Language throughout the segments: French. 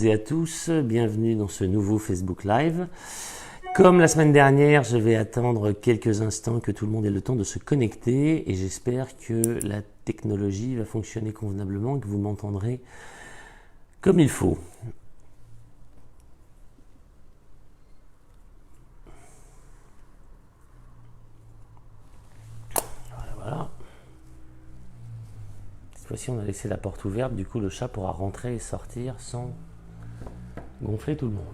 Et à tous, bienvenue dans ce nouveau Facebook Live. Comme la semaine dernière, je vais attendre quelques instants que tout le monde ait le temps de se connecter et j'espère que la technologie va fonctionner convenablement et que vous m'entendrez comme il faut. Voilà. Cette fois-ci, on a laissé la porte ouverte, du coup le chat pourra rentrer et sortir sans gonfler tout le monde.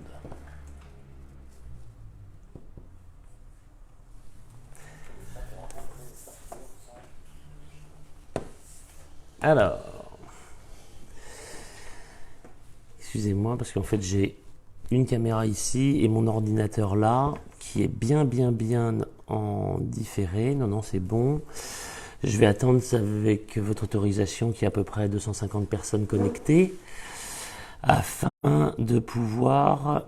Alors, excusez-moi parce qu'en fait j'ai une caméra ici et mon ordinateur là qui est bien en différé. Non, c'est bon. Je vais attendre avec votre autorisation qu'il y a à peu près 250 personnes connectées afin de pouvoir...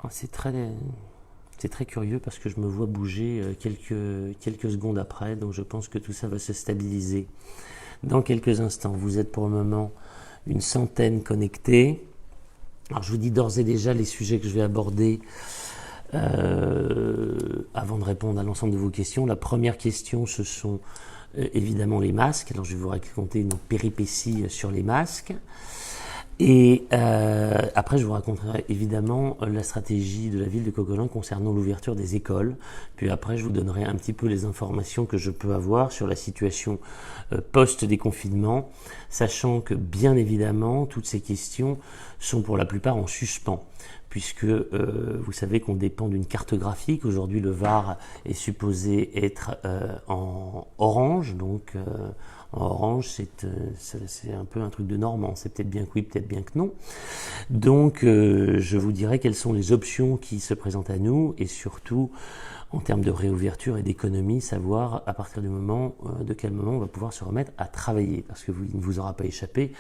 C'est très curieux parce que je me vois bouger quelques secondes après, donc je pense que tout ça va se stabiliser dans quelques instants. Vous êtes pour le moment une centaine connectés. Alors je vous dis d'ores et déjà les sujets que je vais aborder avant de répondre à l'ensemble de vos questions. La première question, ce sont évidemment les masques. Alors je vais vous raconter une péripétie sur les masques. Et après, je vous raconterai évidemment la stratégie de la ville de Coquelin concernant l'ouverture des écoles. Puis après, je vous donnerai un petit peu les informations que je peux avoir sur la situation post-déconfinement, sachant que bien évidemment, toutes ces questions sont pour la plupart en suspens, puisque vous savez qu'on dépend d'une carte graphique. Aujourd'hui, le Var est supposé être en orange, donc... En orange, c'est un peu un truc de normand, c'est peut-être bien que oui, peut-être bien que non. Donc, je vous dirai quelles sont les options qui se présentent à nous et surtout, en termes de réouverture et d'économie, savoir à partir du moment, de quel moment on va pouvoir se remettre à travailler. Parce que il ne vous aura pas échappé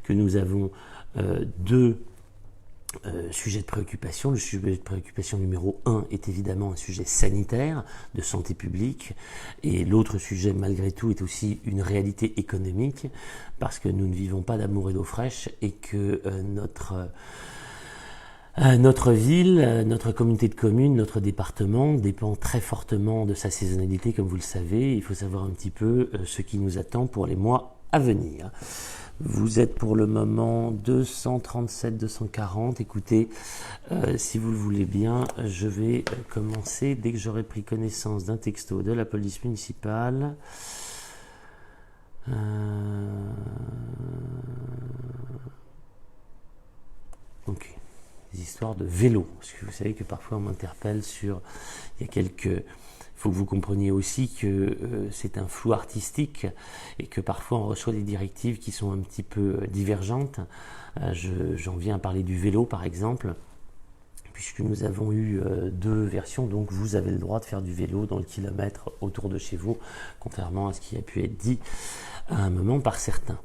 que nous avons deux sujet de préoccupation. Le sujet de préoccupation numéro 1 est évidemment un sujet sanitaire, de santé publique, et l'autre sujet malgré tout est aussi une réalité économique, parce que nous ne vivons pas d'amour et d'eau fraîche, et que notre ville, notre communauté de communes, notre département dépend très fortement de sa saisonnalité, comme vous le savez. Il faut savoir un petit peu ce qui nous attend pour les mois à venir. Vous êtes pour le moment 237, 240. Écoutez, si vous le voulez bien, je vais commencer dès que j'aurai pris connaissance d'un texto de la police municipale. Ok, des histoires de vélo, parce que vous savez que parfois on m'interpelle sur... Il y a quelques... Il faut que vous compreniez aussi que c'est un flou artistique et que parfois on reçoit des directives qui sont un petit peu divergentes. J'en viens à parler du vélo par exemple, puisque nous avons eu deux versions. Donc vous avez le droit de faire du vélo dans le kilomètre autour de chez vous, contrairement à ce qui a pu être dit à un moment par certains.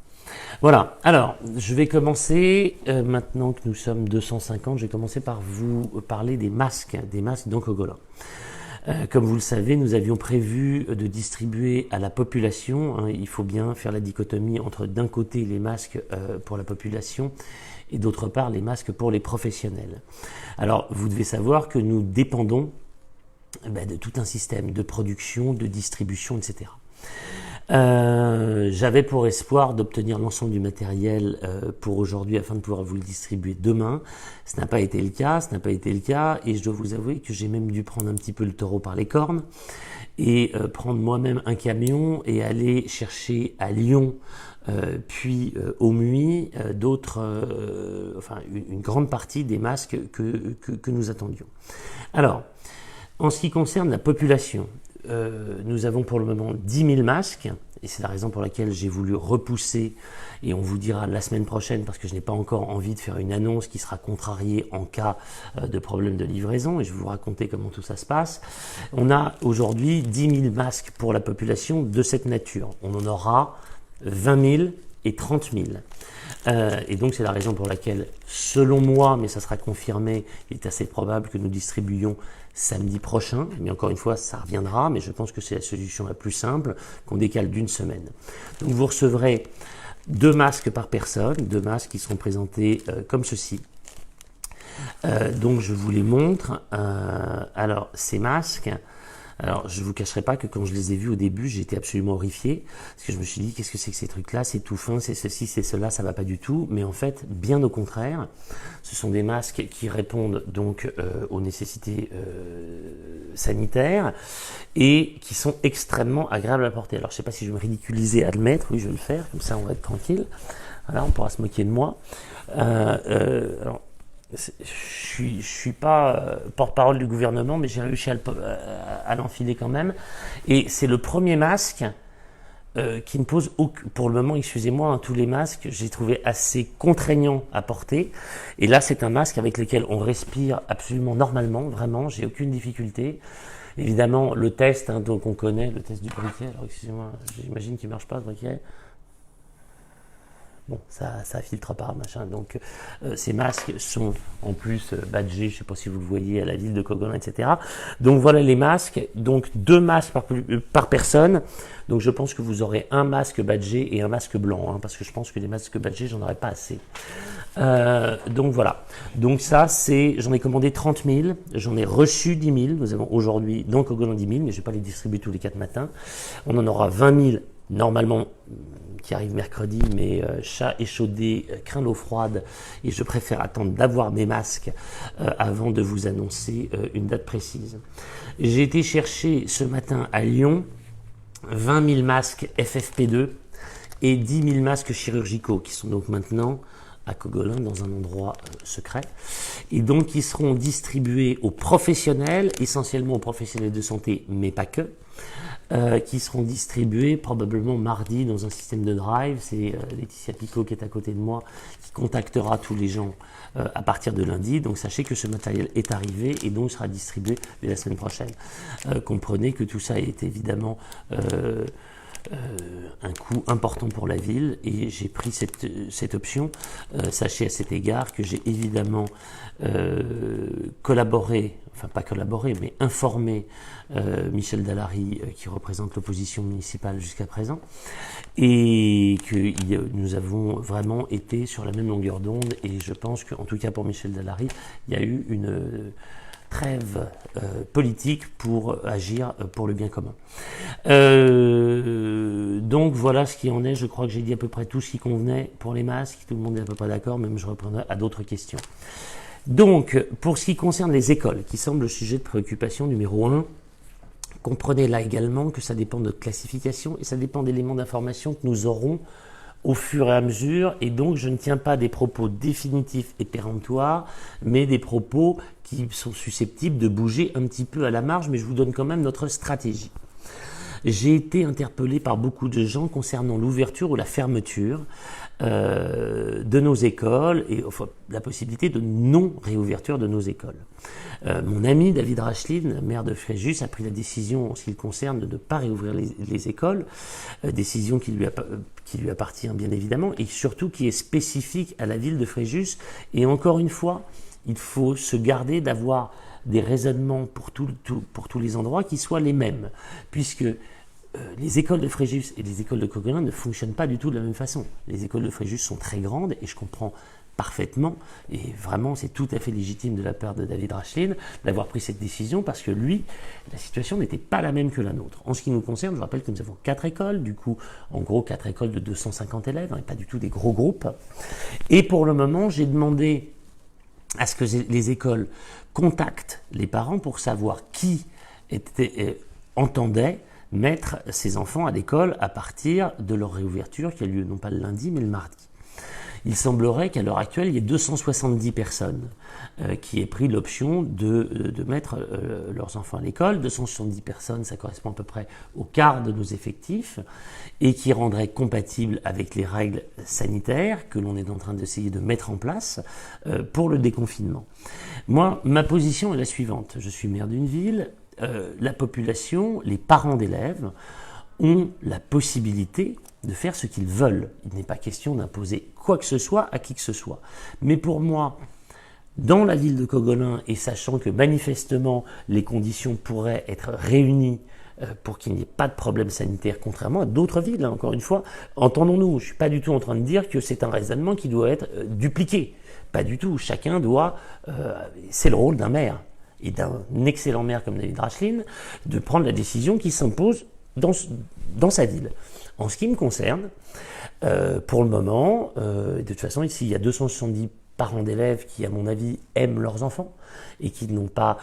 Voilà, alors je vais commencer, maintenant que nous sommes 250, je vais commencer par vous parler des masques donc Coquelin. Comme vous le savez, nous avions prévu de distribuer à la population, il faut bien faire la dichotomie entre d'un côté les masques pour la population et d'autre part les masques pour les professionnels. Alors vous devez savoir que nous dépendons de tout un système de production, de distribution, etc. J'avais pour espoir d'obtenir l'ensemble du matériel pour aujourd'hui afin de pouvoir vous le distribuer demain. Ce n'a pas été le cas, et je dois vous avouer que j'ai même dû prendre un petit peu le taureau par les cornes et prendre moi-même un camion et aller chercher à Lyon puis au Muy une grande partie des masques que nous attendions. Alors, en ce qui concerne la population, nous avons pour le moment 10 000 masques, et c'est la raison pour laquelle j'ai voulu repousser, et on vous dira la semaine prochaine, parce que je n'ai pas encore envie de faire une annonce qui sera contrariée en cas de problème de livraison, et je vais vous raconter comment tout ça se passe. On a aujourd'hui 10 000 masques pour la population de cette nature. On en aura 20 000 et 30 000. Et donc c'est la raison pour laquelle, selon moi, mais ça sera confirmé, il est assez probable que nous distribuions samedi prochain, mais encore une fois ça reviendra, mais je pense que c'est la solution la plus simple, qu'on décale d'une semaine. Donc vous recevrez 2 masques par personne, 2 masques qui seront présentés comme ceci. Donc je vous les montre. Alors ces masques, alors je vous cacherai pas que quand je les ai vus au début, j'ai été absolument horrifié, parce que je me suis dit qu'est-ce que c'est que ces trucs-là, c'est tout fin, c'est ceci, c'est cela, ça va pas du tout. Mais en fait, bien au contraire, ce sont des masques qui répondent donc aux nécessités sanitaires et qui sont extrêmement agréables à porter. Alors je sais pas si je vais me ridiculiser à le mettre, oui je vais le faire, comme ça on va être tranquille. Voilà, on pourra se moquer de moi. Alors, je suis pas porte-parole du gouvernement, mais j'ai réussi à l'enfiler quand même. Et c'est le premier masque qui ne pose aucun... Pour le moment, excusez-moi, hein, tous les masques, j'ai trouvé assez contraignants à porter. Et là, c'est un masque avec lequel on respire absolument normalement, vraiment, j'ai aucune difficulté. Évidemment, le test, hein, donc on connaît, le test du briquet. Alors, excusez-moi, j'imagine qu'il marche pas, ce briquet. Bon, ça filtre pas, machin. Donc, ces masques sont en plus badgés, je sais pas si vous le voyez, à la ville de Cogolin, etc. Donc, voilà les masques. Donc, 2 masques par personne. Donc, je pense que vous aurez un masque badgé et un masque blanc, hein, parce que je pense que les masques badgés, j'en aurais pas assez. Donc, voilà. Donc, ça, j'en ai commandé 30 000. J'en ai reçu 10 000. Nous avons aujourd'hui, dans Cogolin, 10 000, mais je vais pas les distribuer tous les 4 matins. On en aura 20 000, normalement, qui arrive mercredi, mais chat échaudé craint l'eau froide et je préfère attendre d'avoir mes masques avant de vous annoncer une date précise. J'ai été chercher ce matin à Lyon 20 000 masques FFP2 et 10 000 masques chirurgicaux qui sont donc maintenant à Cogolin dans un endroit secret et donc qui seront distribués aux professionnels, essentiellement aux professionnels de santé, mais pas que. Qui seront distribués probablement mardi dans un système de drive. C'est Laetitia Picot qui est à côté de moi qui contactera tous les gens à partir de lundi. Donc sachez que ce matériel est arrivé et donc sera distribué dès la semaine prochaine. Comprenez que tout ça est évidemment un coût important pour la ville et j'ai pris cette option. Sachez à cet égard que j'ai évidemment collaboré, enfin pas collaboré, mais informé Michel Dallary qui représente l'opposition municipale jusqu'à présent et que nous avons vraiment été sur la même longueur d'onde et je pense qu'en tout cas pour Michel Dallary, il y a eu une trêve politique pour agir pour le bien commun. Donc voilà ce qui en est. Je crois que j'ai dit à peu près tout ce qui convenait pour les masques. Tout le monde est à peu près d'accord, même je reprendrai à d'autres questions. Donc, pour ce qui concerne les écoles, qui semble le sujet de préoccupation numéro 1, comprenez là également que ça dépend de notre classification et ça dépend d'éléments d'information que nous aurons au fur et à mesure, et donc je ne tiens pas des propos définitifs et péremptoires, mais des propos qui sont susceptibles de bouger un petit peu à la marge, mais je vous donne quand même notre stratégie. J'ai été interpellé par beaucoup de gens concernant l'ouverture ou la fermeture de nos écoles et enfin, la possibilité de non-réouverture de nos écoles. Mon ami David Racheline, maire de Fréjus, a pris la décision en ce qui le concerne de ne pas réouvrir les écoles, décision qui lui appartient bien évidemment et surtout qui est spécifique à la ville de Fréjus. Et encore une fois, il faut se garder d'avoir des raisonnements pour tous les endroits qui soient les mêmes, puisque les écoles de Fréjus et les écoles de Cogolin ne fonctionnent pas du tout de la même façon. Les écoles de Fréjus sont très grandes et je comprends parfaitement, et vraiment c'est tout à fait légitime de la part de David Racheline d'avoir pris cette décision parce que lui, la situation n'était pas la même que la nôtre. En ce qui nous concerne, je rappelle que nous avons 4 écoles, du coup en gros 4 écoles de 250 élèves, et pas du tout des gros groupes. Et pour le moment, j'ai demandé à ce que les écoles contactent les parents pour savoir qui entendait mettre ses enfants à l'école à partir de leur réouverture qui a lieu non pas le lundi mais le mardi. Il semblerait qu'à l'heure actuelle, il y ait 270 personnes qui aient pris l'option de mettre leurs enfants à l'école. 270 personnes, ça correspond à peu près au quart de nos effectifs et qui rendrait compatible avec les règles sanitaires que l'on est en train d'essayer de mettre en place pour le déconfinement. Moi, ma position est la suivante. Je suis maire d'une ville. La population, les parents d'élèves ont la possibilité de faire ce qu'ils veulent. Il n'est pas question d'imposer quoi que ce soit à qui que ce soit. Mais pour moi, dans la ville de Cogolin, et sachant que manifestement les conditions pourraient être réunies pour qu'il n'y ait pas de problème sanitaire, contrairement à d'autres villes, hein, encore une fois. Entendons-nous, je ne suis pas du tout en train de dire que c'est un raisonnement qui doit être dupliqué. Pas du tout. Chacun doit... c'est le rôle d'un maire, et d'un excellent maire comme David Racheline, de prendre la décision qui s'impose dans sa ville. En ce qui me concerne, pour le moment, de toute façon, ici, il y a 270 parents d'élèves qui, à mon avis, aiment leurs enfants et qui n'ont pas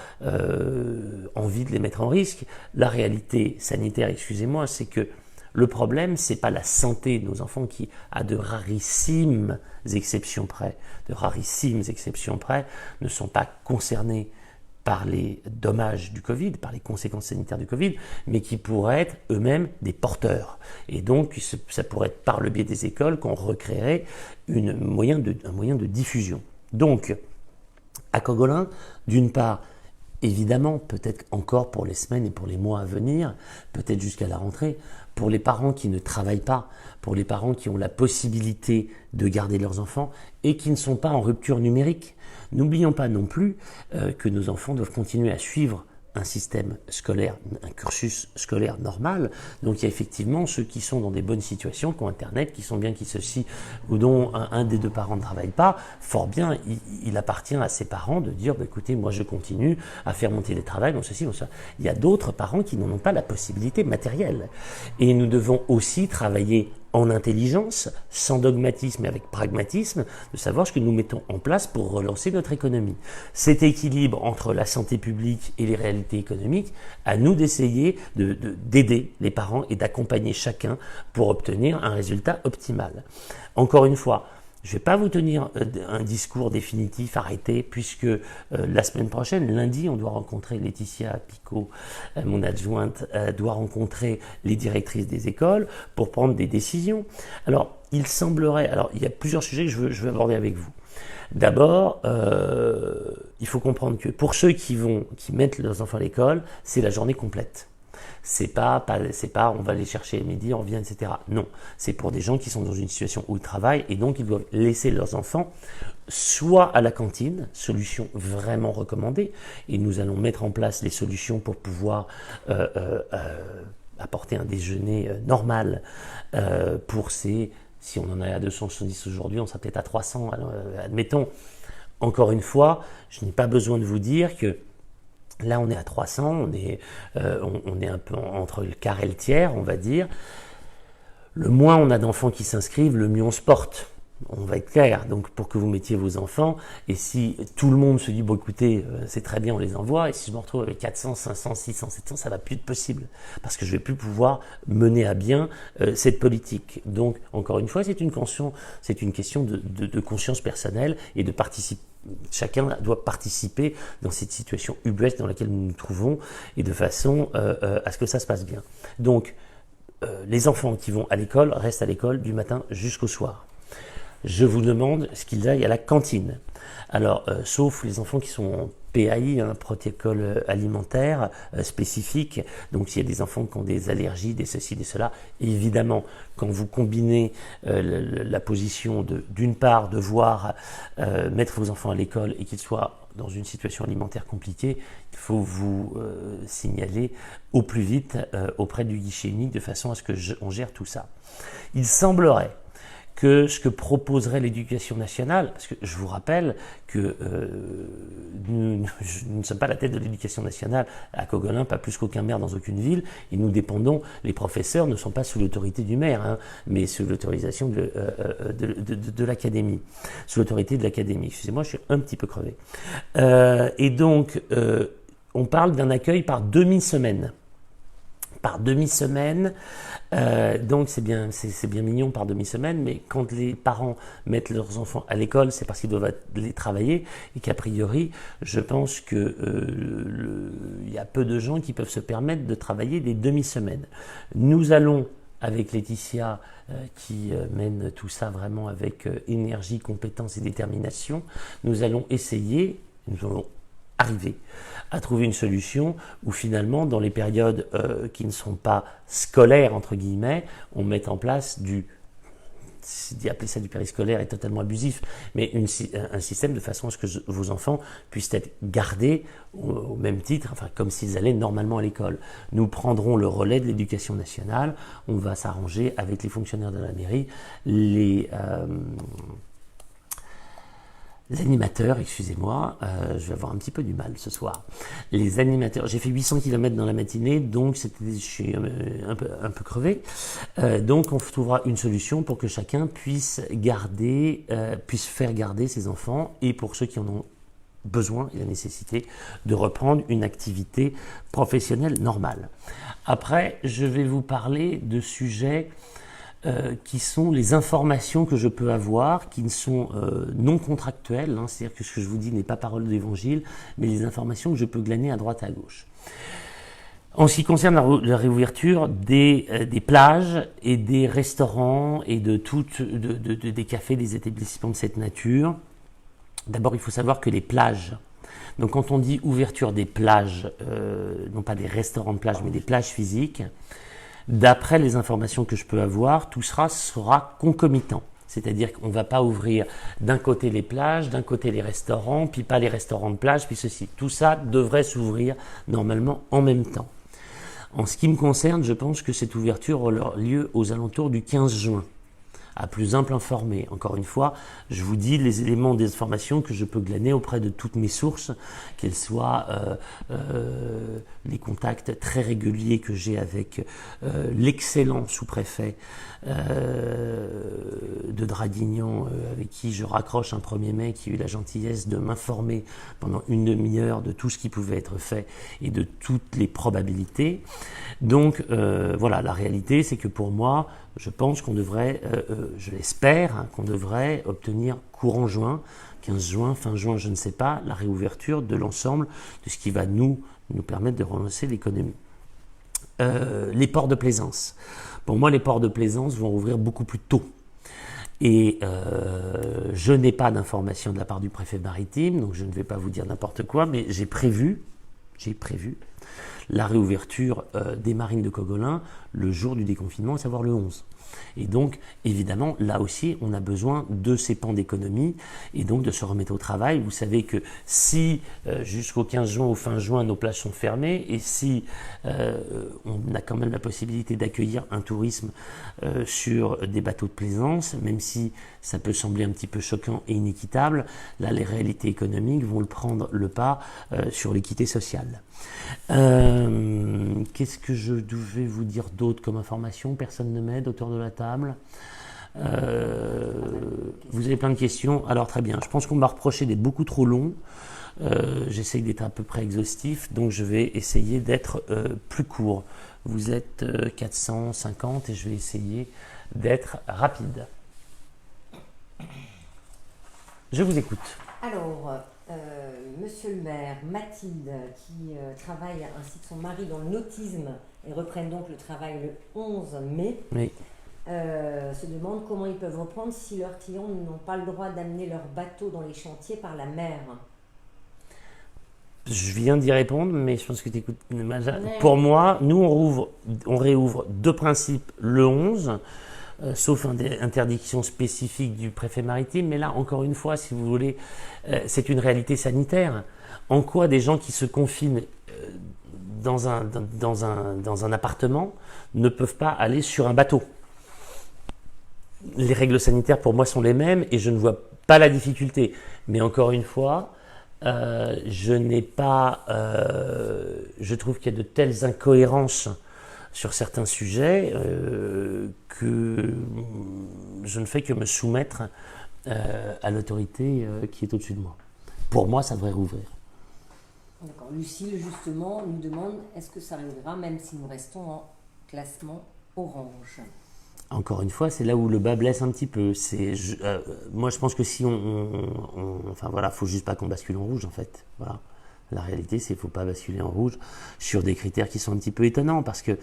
envie de les mettre en risque. La réalité sanitaire, excusez-moi, c'est que le problème, c'est pas la santé de nos enfants qui, à de rarissimes exceptions près, ne sont pas concernés par les dommages du Covid, par les conséquences sanitaires du Covid, mais qui pourraient être eux-mêmes des porteurs. Et donc, ça pourrait être par le biais des écoles qu'on recréerait un moyen de diffusion. Donc, à Cogolin, d'une part, évidemment, peut-être encore pour les semaines et pour les mois à venir, peut-être jusqu'à la rentrée, pour les parents qui ne travaillent pas, pour les parents qui ont la possibilité de garder leurs enfants et qui ne sont pas en rupture numérique. N'oublions pas non plus que nos enfants doivent continuer à suivre un système scolaire, un cursus scolaire normal. Donc il y a effectivement ceux qui sont dans des bonnes situations, qui ont Internet, qui sont bien, qui ceci, ou dont un des deux parents ne travaille pas. Fort bien, il appartient à ses parents de dire, écoutez, moi je continue à faire mon télétravail, donc ceci, donc ça. Il y a d'autres parents qui n'en ont pas la possibilité matérielle. Et nous devons aussi travailler en intelligence, sans dogmatisme et avec pragmatisme, de savoir ce que nous mettons en place pour relancer notre économie. Cet équilibre entre la santé publique et les réalités économiques, à nous d'essayer d'aider les parents et d'accompagner chacun pour obtenir un résultat optimal. Encore une fois, je ne vais pas vous tenir un discours définitif, arrêté, puisque la semaine prochaine, lundi, on doit rencontrer Laetitia Picot, mon adjointe, doit rencontrer les directrices des écoles pour prendre des décisions. Alors, il semblerait... Alors, il y a plusieurs sujets que je veux aborder avec vous. D'abord, il faut comprendre que pour ceux qui mettent leurs enfants à l'école, c'est la journée complète. C'est pas on va les chercher à midi, on revient, etc. Non, c'est pour des gens qui sont dans une situation où ils travaillent et donc ils doivent laisser leurs enfants soit à la cantine, solution vraiment recommandée, et nous allons mettre en place les solutions pour pouvoir apporter un déjeuner normal pour si on en est à 270 aujourd'hui, on sera peut-être à 300, admettons. Encore une fois, je n'ai pas besoin de vous dire que là, on est à 300, on est un peu entre le quart et le tiers, on va dire. Le moins on a d'enfants qui s'inscrivent, le mieux on se porte. On va être clair. Donc, pour que vous mettiez vos enfants, et si tout le monde se dit, bon, écoutez, c'est très bien, on les envoie, et si je me retrouve avec 400, 500, 600, 700, ça va plus être possible. Parce que je vais plus pouvoir mener à bien cette politique. Donc, encore une fois, c'est une question de conscience personnelle et de participer. Chacun doit participer dans cette situation ubuesque dans laquelle nous nous trouvons et de façon à ce que ça se passe bien. Donc, les enfants qui vont à l'école restent à l'école du matin jusqu'au soir. Je vous demande ce qu'ils aillent à la cantine. Alors, sauf les enfants qui sont en PAI, un protocole alimentaire spécifique, donc s'il y a des enfants qui ont des allergies, des ceci, des cela, évidemment, quand vous combinez la position d'une part, devoir mettre vos enfants à l'école et qu'ils soient dans une situation alimentaire compliquée, il faut vous signaler au plus vite auprès du guichet unique de façon à ce qu'on gère tout ça. Il semblerait que ce que proposerait l'éducation nationale, parce que je vous rappelle que nous ne sommes pas la tête de l'éducation nationale à Cogolin, pas plus qu'aucun maire dans aucune ville, et nous dépendons, les professeurs ne sont pas sous l'autorité du maire, hein, mais sous l'autorisation de l'académie, sous l'autorité de l'académie. Excusez-moi, je suis un petit peu crevé. Et donc, on parle d'un accueil par demi-semaine. Par demi-semaine, donc c'est bien mignon par demi-semaine, mais quand les parents mettent leurs enfants à l'école, c'est parce qu'ils doivent aller travailler et qu'a priori, je pense que il y a peu de gens qui peuvent se permettre de travailler des demi-semaines. Nous allons, avec Laetitia, qui mène tout ça vraiment avec énergie, compétence et détermination, nous allons arriver à trouver une solution où finalement, dans les périodes qui ne sont pas scolaires, entre guillemets, on met en place du appeler ça du périscolaire est totalement abusif, mais un système de façon à ce que vos enfants puissent être gardés au même titre, enfin comme s'ils allaient normalement à l'école. Nous prendrons le relais de l'éducation nationale, on va s'arranger avec les fonctionnaires de la mairie, les animateurs, excusez-moi, je vais avoir un petit peu du mal ce soir. Les animateurs, j'ai fait 800 km dans la matinée, donc je suis un peu crevé. Donc on trouvera une solution pour que chacun puisse faire garder ses enfants, et pour ceux qui en ont besoin et la nécessité de reprendre une activité professionnelle normale. Après, je vais vous parler de sujets qui sont les informations que je peux avoir, qui ne sont non contractuelles, hein, c'est-à-dire que ce que je vous dis n'est pas parole d'évangile, mais les informations que je peux glaner à droite et à gauche. En ce qui concerne la réouverture des plages et des restaurants et des cafés, des établissements de cette nature, d'abord il faut savoir que les plages, donc quand on dit ouverture des plages, non pas des restaurants de plage, mais des plages physiques, d'après les informations que je peux avoir, tout sera concomitant. C'est-à-dire qu'on ne va pas ouvrir d'un côté les plages, d'un côté les restaurants, puis pas les restaurants de plage, puis ceci. Tout ça devrait s'ouvrir normalement en même temps. En ce qui me concerne, je pense que cette ouverture aura lieu aux alentours du 15 juin. À plus ample informé. Encore une fois, je vous dis les éléments d'information que je peux glaner auprès de toutes mes sources, qu'elles soient les contacts très réguliers que j'ai avec l'excellent sous-préfet de Draguignan, avec qui je raccroche un 1er mai, qui a eu la gentillesse de m'informer pendant une demi-heure de tout ce qui pouvait être fait et de toutes les probabilités. Donc voilà, la réalité c'est que pour moi, je pense qu'on devrait, je l'espère, hein, qu'on devrait obtenir courant juin, 15 juin, fin juin, je ne sais pas, la réouverture de l'ensemble de ce qui va nous permettre de relancer l'économie. Les ports de plaisance. Pour moi, les ports de plaisance vont rouvrir beaucoup plus tôt. Et je n'ai pas d'informations de la part du préfet maritime, donc je ne vais pas vous dire n'importe quoi, mais j'ai prévu la réouverture des marines de Cogolin le jour du déconfinement, à savoir le 11. Et donc, évidemment, là aussi, on a besoin de ces pans d'économie et donc de se remettre au travail. Vous savez que si jusqu'au 15 juin ou fin juin, nos plages sont fermées et si on a quand même la possibilité d'accueillir un tourisme sur des bateaux de plaisance, même si ça peut sembler un petit peu choquant et inéquitable, là, les réalités économiques vont prendre le pas sur l'équité sociale. Qu'est-ce que je devais vous dire d'autre comme information? Personne ne m'aide autour de la table. Vous avez plein de questions. Alors très bien, je pense qu'on m'a reproché d'être beaucoup trop long. J'essaye d'être à peu près exhaustif, donc je vais essayer d'être plus court. Vous êtes 450 et je vais essayer d'être rapide. Je vous écoute. Alors, monsieur le maire, Mathilde, qui travaille ainsi que son mari dans le nautisme et reprennent donc le travail le 11 mai, Oui. se demande comment ils peuvent reprendre si leurs clients n'ont pas le droit d'amener leur bateau dans les chantiers par la mer. Je viens d'y répondre, mais je pense que tu écoutes. Pour moi, nous, on réouvre de principe le 11, sauf interdiction spécifique du préfet maritime. Mais là, encore une fois, si vous voulez, c'est une réalité sanitaire. En quoi des gens qui se confinent dans un appartement ne peuvent pas aller sur un bateau? Les règles sanitaires, pour moi, sont les mêmes et je ne vois pas la difficulté. Mais encore une fois, je trouve qu'il y a de telles incohérences sur certains sujets que je ne fais que me soumettre à l'autorité qui est au-dessus de moi. Pour moi, ça devrait rouvrir. D'accord. Lucille, justement, nous demande est-ce que ça réouvrira même si nous restons en classement orange? Encore une fois, c'est là où le bas blesse un petit peu. Moi, je pense que si enfin voilà, faut juste pas qu'on bascule en rouge, en fait. Voilà. La réalité, c'est qu'il faut pas basculer en rouge sur des critères qui sont un petit peu étonnants, parce que,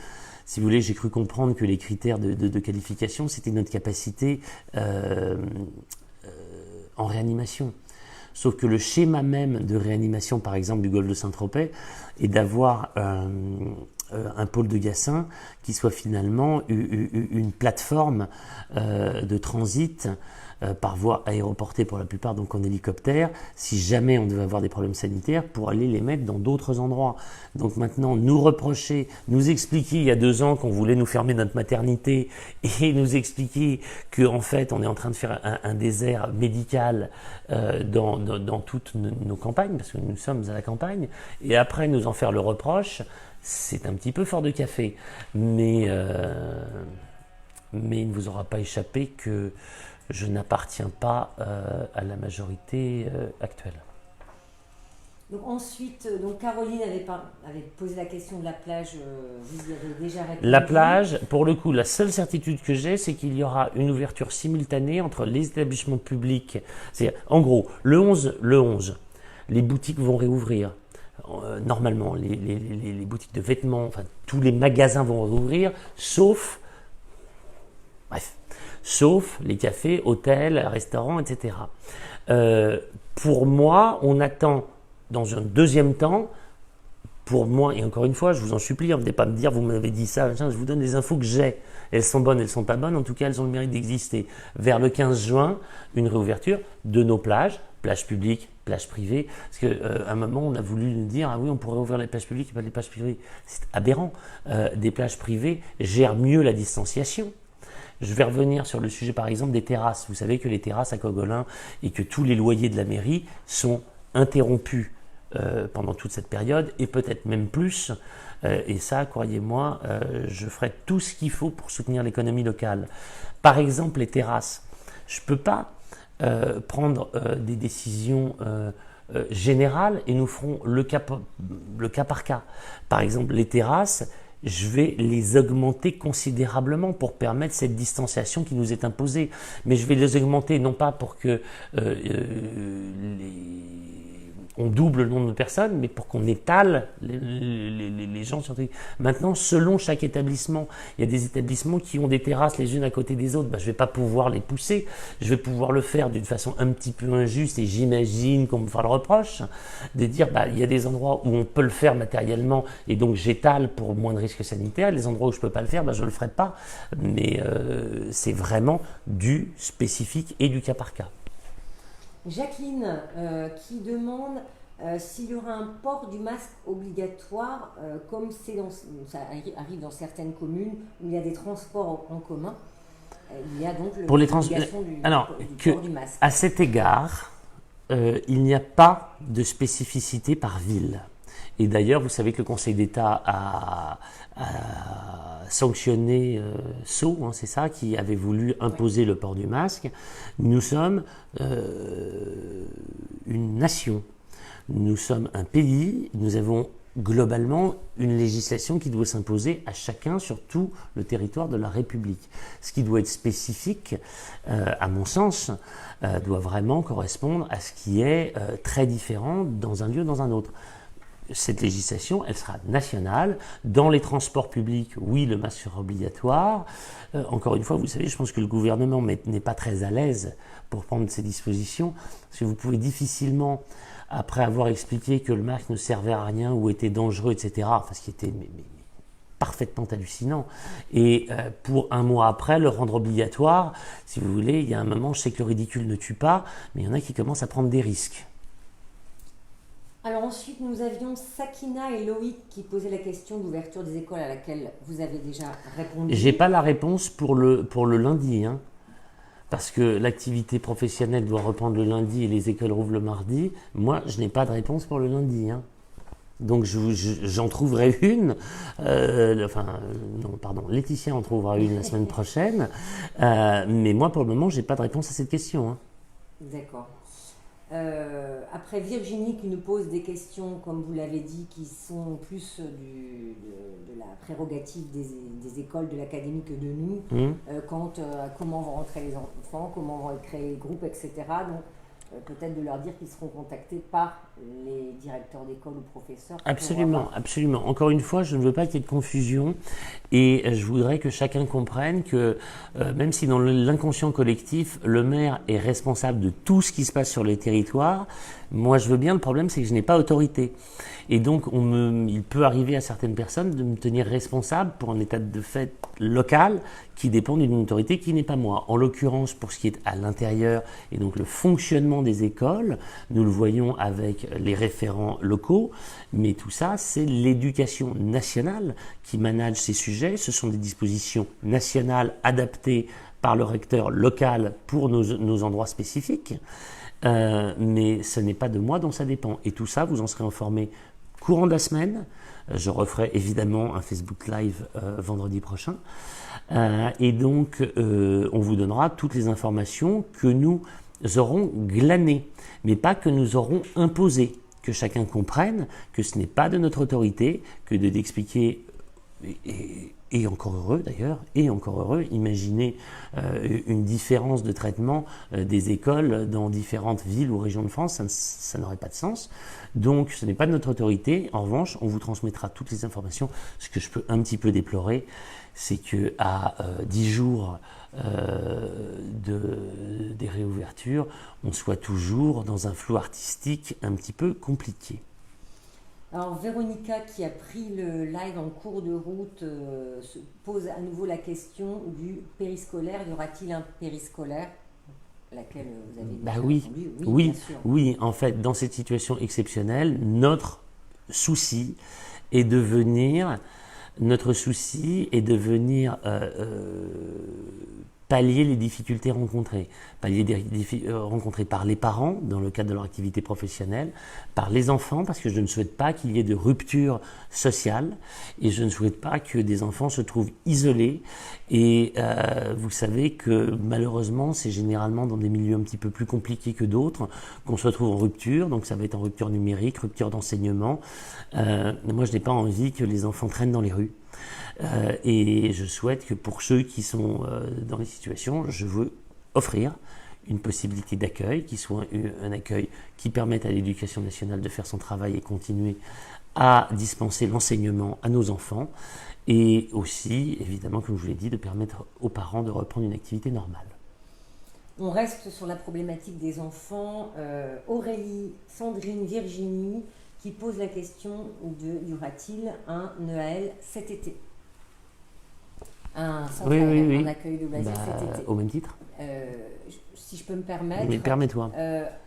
si vous voulez, j'ai cru comprendre que les critères de qualification, c'était notre capacité en réanimation. Sauf que le schéma même de réanimation, par exemple, du golfe de Saint-Tropez, est d'avoir un pôle de Gassin qui soit finalement une plateforme de transit par voie aéroportée pour la plupart, donc en hélicoptère, si jamais on devait avoir des problèmes sanitaires, pour aller les mettre dans d'autres endroits. Donc maintenant, nous reprocher, nous expliquer il y a 2 ans qu'on voulait nous fermer notre maternité et nous expliquer qu'en fait on est en train de faire un désert médical dans toutes nos campagnes, parce que nous sommes à la campagne, et après nous en faire le reproche, c'est un petit peu fort de café. Mais il ne vous aura pas échappé que je n'appartiens pas à la majorité actuelle. Donc ensuite, Caroline avait posé la question de la plage, vous y avez déjà répondu. La plage, pour le coup, la seule certitude que j'ai, c'est qu'il y aura une ouverture simultanée entre les établissements publics. C'est-à-dire, en gros, le 11, les boutiques vont réouvrir. Normalement, les boutiques de vêtements, enfin, tous les magasins vont réouvrir, sauf les cafés, hôtels, restaurants, etc. Pour moi, on attend dans un deuxième temps, pour moi, et encore une fois, je vous en supplie, ne venez pas me dire, vous m'avez dit ça, je vous donne les infos que j'ai. Elles sont bonnes, elles ne sont pas bonnes, en tout cas, elles ont le mérite d'exister. Vers le 15 juin, une réouverture de nos plages publiques, plages privées, parce qu'à un moment, on a voulu nous dire, ah oui, on pourrait ouvrir les plages publiques et pas les plages privées. C'est aberrant. Des plages privées gèrent mieux la distanciation. Je vais revenir sur le sujet, par exemple, des terrasses. Vous savez que les terrasses à Cogolin et que tous les loyers de la mairie sont interrompus pendant toute cette période, et peut-être même plus. Et ça, croyez-moi, je ferai tout ce qu'il faut pour soutenir l'économie locale. Par exemple, les terrasses. Je ne peux pas prendre des décisions générales, et nous ferons le cas par cas. Par exemple, les terrasses, je vais les augmenter considérablement pour permettre cette distanciation qui nous est imposée. Mais je vais les augmenter non pas pour que on double le nombre de personnes, mais pour qu'on étale les gens sur. Maintenant, selon chaque établissement, il y a des établissements qui ont des terrasses les unes à côté des autres. Je ne vais pas pouvoir les pousser. Je vais pouvoir le faire d'une façon un petit peu injuste, et j'imagine qu'on me fera le reproche de dire il y a des endroits où on peut le faire matériellement, et donc j'étale pour moins de risques sanitaires. Les endroits où je ne peux pas le faire, je ne le ferai pas. Mais c'est vraiment du spécifique et du cas par cas. Jacqueline qui demande s'il y aura un port du masque obligatoire comme ça arrive dans certaines communes où il y a des transports en commun. Il y a donc l'obligation du port du masque. À cet égard, il n'y a pas de spécificité par ville. Et d'ailleurs, vous savez que le Conseil d'État a sanctionné Sceaux, c'est ça, qui avait voulu imposer le port du masque. Nous sommes une nation, nous sommes un pays, nous avons globalement une législation qui doit s'imposer à chacun sur tout le territoire de la République. Ce qui doit être spécifique, à mon sens, doit vraiment correspondre à ce qui est très différent dans un lieu, dans un autre. Cette législation, elle sera nationale. Dans les transports publics, oui, le masque sera obligatoire. Encore une fois, vous savez, je pense que le gouvernement n'est pas très à l'aise pour prendre ces dispositions, parce que vous pouvez difficilement, après avoir expliqué que le masque ne servait à rien ou était dangereux, etc., enfin, ce qui était parfaitement hallucinant, et pour un mois après, le rendre obligatoire. Si vous voulez, il y a un moment, je sais que le ridicule ne tue pas, mais il y en a qui commencent à prendre des risques. Alors ensuite, nous avions Sakina et Loïc qui posaient la question d'ouverture des écoles à laquelle vous avez déjà répondu. J'ai pas la réponse pour le lundi, parce que l'activité professionnelle doit reprendre le lundi et les écoles rouvrent le mardi. Moi, je n'ai pas de réponse pour le lundi. Donc j'en trouverai une. Laetitia en trouvera une la semaine prochaine. Mais moi, pour le moment, j'ai pas de réponse à cette question. D'accord. Après Virginie qui nous pose des questions, comme vous l'avez dit, qui sont plus de la prérogative des écoles, de l'académie que de nous, quant à comment vont rentrer les enfants, comment vont être créés les groupes, etc. Donc peut-être de leur dire qu'ils seront contactés par les directeurs d'école ou professeurs. Absolument, absolument. Encore une fois, je ne veux pas qu'il y ait de confusion et je voudrais que chacun comprenne que même si dans l'inconscient collectif, le maire est responsable de tout ce qui se passe sur les territoires, moi je veux bien, le problème c'est que je n'ai pas autorité. Et donc il peut arriver à certaines personnes de me tenir responsable pour un état de fait local qui dépend d'une autorité qui n'est pas moi. En l'occurrence, pour ce qui est à l'intérieur et donc le fonctionnement des écoles, nous le voyons avec les référents locaux, mais tout ça, c'est l'éducation nationale qui manage ces sujets. Ce sont des dispositions nationales adaptées par le recteur local pour nos endroits spécifiques. Mais ce n'est pas de moi dont ça dépend. Et tout ça, vous en serez informés courant de la semaine. Je referai évidemment un Facebook Live vendredi prochain. Et donc, on vous donnera toutes les informations que nous aurons glanées, mais pas que nous aurons imposées. Que chacun comprenne que ce n'est pas de notre autorité, que d'expliquer, et encore heureux d'ailleurs, et encore heureux, imaginez une différence de traitement des écoles dans différentes villes ou régions de France, ça n'aurait pas de sens. Donc ce n'est pas de notre autorité. En revanche, on vous transmettra toutes les informations. Ce que je peux un petit peu déplorer, c'est qu'à 10 jours des réouvertures, on soit toujours dans un flou artistique un petit peu compliqué. Alors Véronica, qui a pris le live en cours de route, se pose à nouveau la question du périscolaire. Y aura-t-il un périscolaire ? Laquelle vous avez répondu. Oui, bien sûr. Oui, en fait, dans cette situation exceptionnelle, notre souci est de venir pallier les difficultés rencontrées. Rencontrées par les parents dans le cadre de leur activité professionnelle, par les enfants, parce que je ne souhaite pas qu'il y ait de rupture sociale et je ne souhaite pas que des enfants se trouvent isolés. Et vous savez que malheureusement, c'est généralement dans des milieux un petit peu plus compliqués que d'autres qu'on se retrouve en rupture. Donc ça va être en rupture numérique, rupture d'enseignement. Moi, je n'ai pas envie que les enfants traînent dans les rues. Et je souhaite que pour ceux qui sont dans les situations, je veux offrir une possibilité d'accueil, qui soit un accueil qui permette à l'Éducation nationale de faire son travail et continuer à dispenser l'enseignement à nos enfants, et aussi, évidemment, comme je vous l'ai dit, de permettre aux parents de reprendre une activité normale. On reste sur la problématique des enfants. Aurélie, Sandrine, Virginie, qui pose la question y aura-t-il un EAL cet été ? Un centre un accueil de loisirs cet été. Au même titre si je peux me permettre. Mais permets-toi.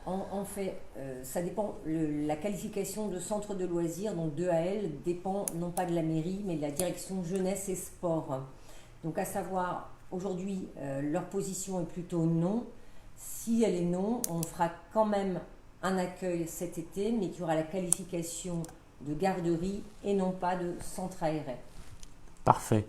En fait, ça dépend. La qualification de centre de loisirs, donc d'EAL, dépend non pas de la mairie, mais de la direction jeunesse et sport. Donc à savoir, aujourd'hui, leur position est plutôt non. Si elle est non, on fera quand même un accueil cet été, mais qui aura la qualification de garderie et non pas de centre aéré. Parfait.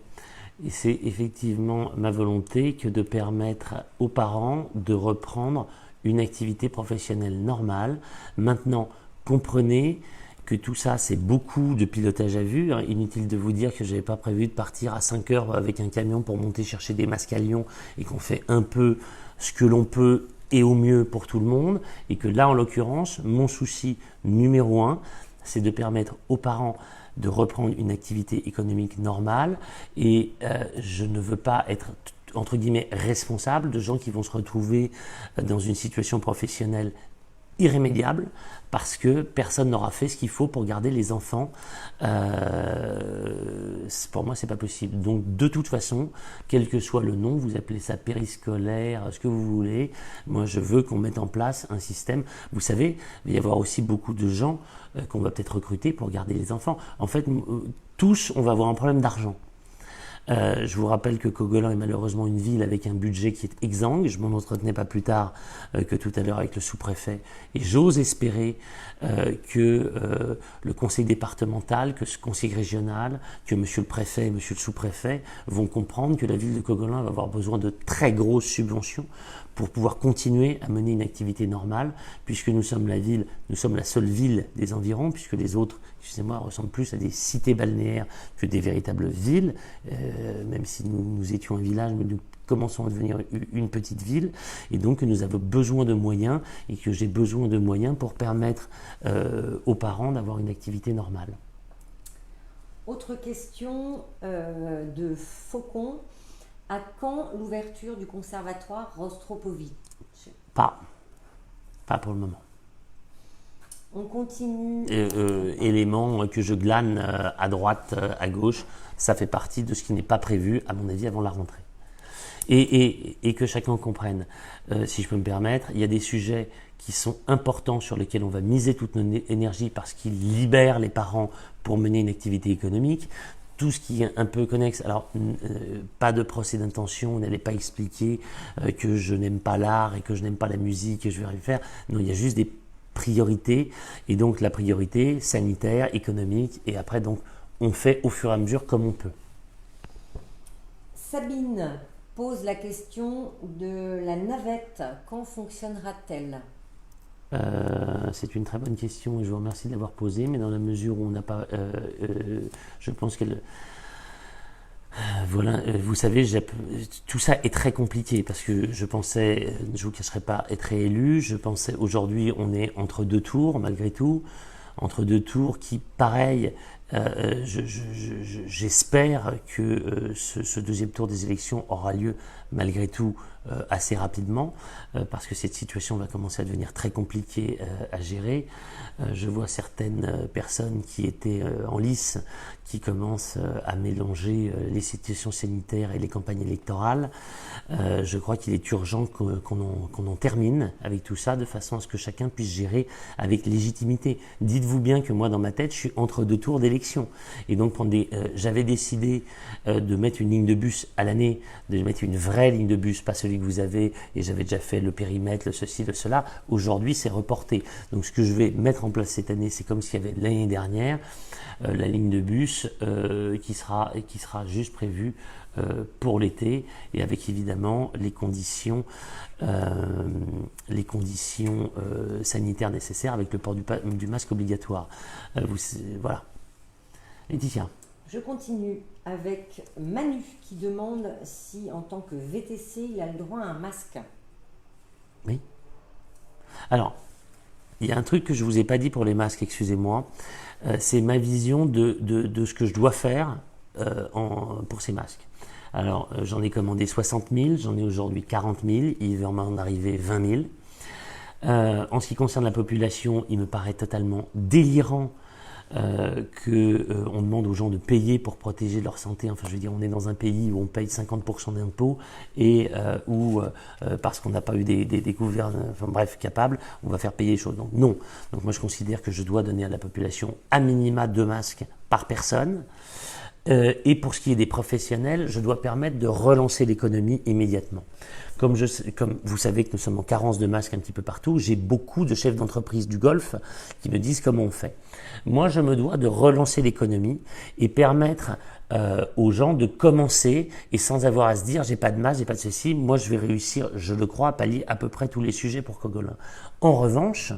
Et c'est effectivement ma volonté que de permettre aux parents de reprendre une activité professionnelle normale. Maintenant, comprenez que tout ça, c'est beaucoup de pilotage à vue. Inutile de vous dire que je n'avais pas prévu de partir à 5 heures avec un camion pour monter chercher des masques à Lyon et qu'on fait un peu ce que l'on peut et au mieux pour tout le monde. Et que là, en l'occurrence, mon souci numéro 1, c'est de permettre aux parents de reprendre une activité économique normale et je ne veux pas être entre guillemets responsable de gens qui vont se retrouver dans une situation professionnelle irrémédiable parce que personne n'aura fait ce qu'il faut pour garder les enfants. Pour moi, c'est pas possible. Donc, de toute façon, quel que soit le nom, vous appelez ça périscolaire, ce que vous voulez. Moi, je veux qu'on mette en place un système. Vous savez, il va y avoir aussi beaucoup de gens qu'on va peut-être recruter pour garder les enfants. En fait, tous, on va avoir un problème d'argent. Je vous rappelle que Cogolan est malheureusement une ville avec un budget qui est exsangue. Je m'en entretenais pas plus tard que tout à l'heure avec le sous-préfet. Et j'ose espérer que le conseil départemental, que ce conseil régional, que monsieur le préfet et monsieur le sous-préfet vont comprendre que la ville de Cogolan va avoir besoin de très grosses subventions pour pouvoir continuer à mener une activité normale, puisque nous sommes la seule ville des environs, puisque les autres, excusez-moi, ressemblent plus à des cités balnéaires que des véritables villes, même si nous étions un village, mais nous commençons à devenir une petite ville, et donc que nous avons besoin de moyens, et que j'ai besoin de moyens pour permettre aux parents d'avoir une activité normale. Autre question de Faucon. À quand l'ouverture du conservatoire Rostropovitch? Pas pour le moment. On continue. Élément que je glane à droite, à gauche, ça fait partie de ce qui n'est pas prévu, à mon avis, avant la rentrée. Et que chacun comprenne, si je peux me permettre, il y a des sujets qui sont importants sur lesquels on va miser toute notre énergie parce qu'ils libèrent les parents pour mener une activité économique. Tout ce qui est un peu connexe, alors pas de procès d'intention, on n'allait pas expliquer que je n'aime pas l'art et que je n'aime pas la musique et je vais rien faire. Non, il y a juste des priorités, et donc la priorité sanitaire, économique, et après donc on fait au fur et à mesure comme on peut. Sabine pose la question de la navette. Quand fonctionnera-t-elle? C'est une très bonne question et je vous remercie de l'avoir posée, mais dans la mesure où on n'a pas... je pense qu'elle... Voilà, vous savez, tout ça est très compliqué parce que je pensais, je vous cacherai pas, être réélu. Je pensais, aujourd'hui, on est entre deux tours, malgré tout, entre deux tours qui, pareil, j'espère que ce deuxième tour des élections aura lieu malgré tout assez rapidement, parce que cette situation va commencer à devenir très compliquée à gérer. Je vois certaines personnes qui étaient en lice qui commencent à mélanger les situations sanitaires et les campagnes électorales. Je crois qu'il est urgent qu'on en termine avec tout ça de façon à ce que chacun puisse gérer avec légitimité. Dites-vous bien que moi, dans ma tête, je suis entre deux tours d'élection. Et donc, j'avais décidé de mettre une ligne de bus à l'année, de mettre une vraie ligne de bus, pas celui que vous avez, et j'avais déjà fait le périmètre, le ceci, le cela. Aujourd'hui, c'est reporté. Donc, ce que je vais mettre en place cette année, c'est comme s'il y avait l'année dernière, la ligne de bus qui sera juste prévue pour l'été, et avec évidemment les conditions sanitaires nécessaires, avec le port du masque obligatoire. Voilà. Laetitia. Je continue avec Manu qui demande si, en tant que VTC, il a le droit à un masque. Oui. Alors, il y a un truc que je ne vous ai pas dit pour les masques, excusez-moi. C'est ma vision de ce que je dois faire pour ces masques. Alors, j'en ai commandé 60 000, j'en ai aujourd'hui 40 000, il va m'en arriver 20 000. En ce qui concerne la population, il me paraît totalement délirant qu'on demande aux gens de payer pour protéger leur santé. Enfin, je veux dire, on est dans un pays où on paye 50% d'impôts et où, parce qu'on n'a pas eu des gouvernements, enfin bref, capables, on va faire payer les choses. Donc non. Donc moi, je considère que je dois donner à la population à minima 2 masques par personne. Et pour ce qui est des professionnels, je dois permettre de relancer l'économie immédiatement. Comme vous savez que nous sommes en carence de masques un petit peu partout, j'ai beaucoup de chefs d'entreprise du Golfe qui me disent comment on fait. Moi, je me dois de relancer l'économie et permettre aux gens de commencer, et sans avoir à se dire j'ai pas de masque, j'ai pas de ceci. Moi, je vais réussir, je le crois, à pallier à peu près tous les sujets pour Cogolin. En revanche,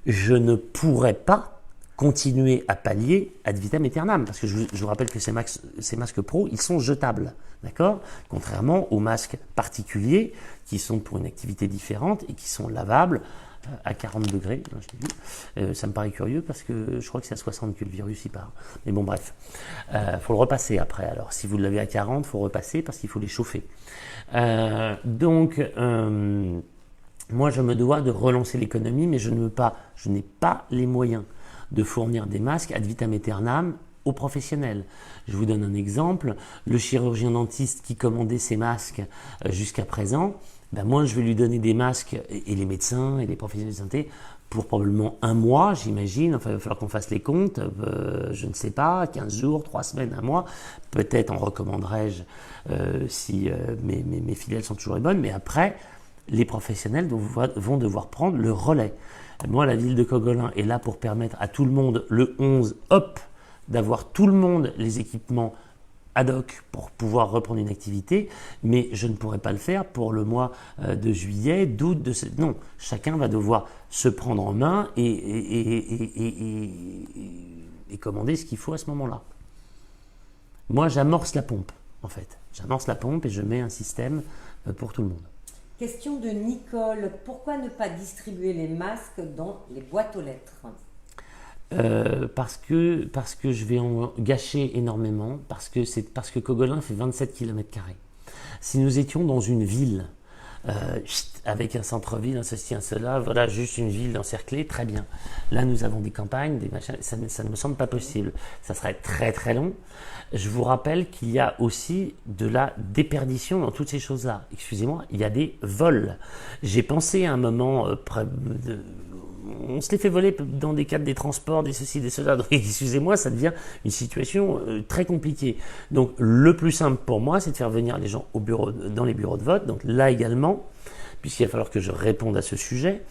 je ne pourrais pas continuer à pallier ad vitam aeternam, parce que je vous rappelle que ces masques pro, ils sont jetables, d'accord? Contrairement aux masques particuliers qui sont pour une activité différente et qui sont lavables à 40 degrés. Ça me paraît curieux parce que je crois que c'est à 60 que le virus y part. Mais bon, bref, faut le repasser après. Alors, si vous l'avez à 40, faut repasser parce qu'il faut les chauffer. Moi, je me dois de relancer l'économie, mais je n'ai pas les moyens de fournir des masques ad vitam aeternam aux professionnels. Je vous donne un exemple. Le chirurgien dentiste qui commandait ces masques jusqu'à présent, moi je vais lui donner des masques, et les médecins et les professionnels de santé, pour probablement 1 mois, j'imagine. Enfin, il va falloir qu'on fasse les comptes, je ne sais pas, 15 jours, 3 semaines, 1 mois. Peut-être en recommanderai-je si mes filiales sont toujours les bonnes, mais après, les professionnels vont devoir prendre le relais. Moi, la ville de Cogolin est là pour permettre à tout le monde, le 11, d'avoir tout le monde les équipements ad hoc pour pouvoir reprendre une activité, mais je ne pourrai pas le faire pour le mois de juillet, d'août, non. Chacun va devoir se prendre en main et commander ce qu'il faut à ce moment-là. Moi, j'amorce la pompe. en fait. J'amorce la pompe et je mets un système pour tout le monde. Question de Nicole. Pourquoi ne pas distribuer les masques dans les boîtes aux lettres? Parce que je vais en gâcher énormément, parce que Cogolin fait 27 km². Si nous étions dans une ville, avec un centre-ville, un ceci, un cela, voilà, juste une ville encerclée, très bien. Là, nous avons des campagnes, des machins, ça ne me semble pas possible. Ça serait très très long. Je vous rappelle qu'il y a aussi de la déperdition dans toutes ces choses-là. Excusez-moi, il y a des vols. J'ai pensé à un moment, on se les fait voler dans des cadres des transports, des ceci, des cela. Donc, excusez-moi, ça devient une situation très compliquée. Donc, le plus simple pour moi, c'est de faire venir les gens dans les bureaux de vote. Donc, là également, puisqu'il va falloir que je réponde à ce sujet,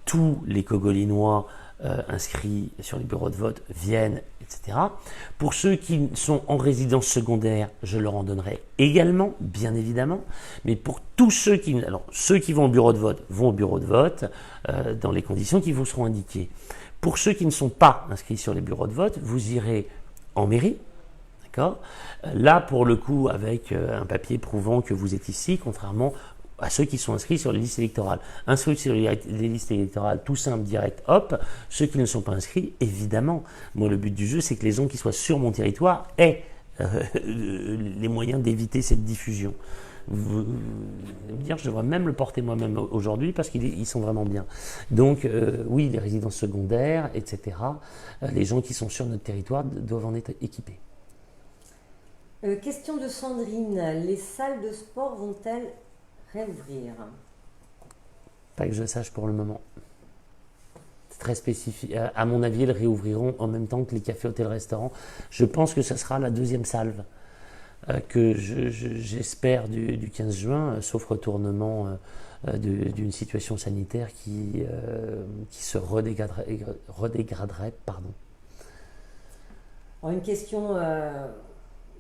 tous les Cogolinois inscrits sur les bureaux de vote viennent, etc. Pour ceux qui sont en résidence secondaire, je leur en donnerai également, bien évidemment. Mais pour tous ceux qui vont au bureau de vote, vont au bureau de vote dans les conditions qui vous seront indiquées. Pour ceux qui ne sont pas inscrits sur les bureaux de vote, vous irez en mairie. D'accord ? Là, pour le coup, avec un papier prouvant que vous êtes ici, contrairement à ceux qui sont inscrits sur les listes électorales. Inscrits sur les listes électorales, tout simple, direct, hop. Ceux qui ne sont pas inscrits, évidemment. Moi, le but du jeu, c'est que les gens qui soient sur mon territoire aient les moyens d'éviter cette diffusion. Vous me dire, je devrais même le porter moi-même aujourd'hui parce qu'ils sont vraiment bien. Donc, oui, les résidences secondaires, etc. Les gens qui sont sur notre territoire doivent en être équipés. Question de Sandrine. Les salles de sport vont-elles réouvrir? Pas que je sache pour le moment. C'est très spécifique. À mon avis, elles réouvriront en même temps que les cafés, hôtels, restaurants. Je pense que ce sera la deuxième salve que j'espère du 15 juin, sauf retournement d'une situation sanitaire qui se redégraderait. Pardon. Alors, une question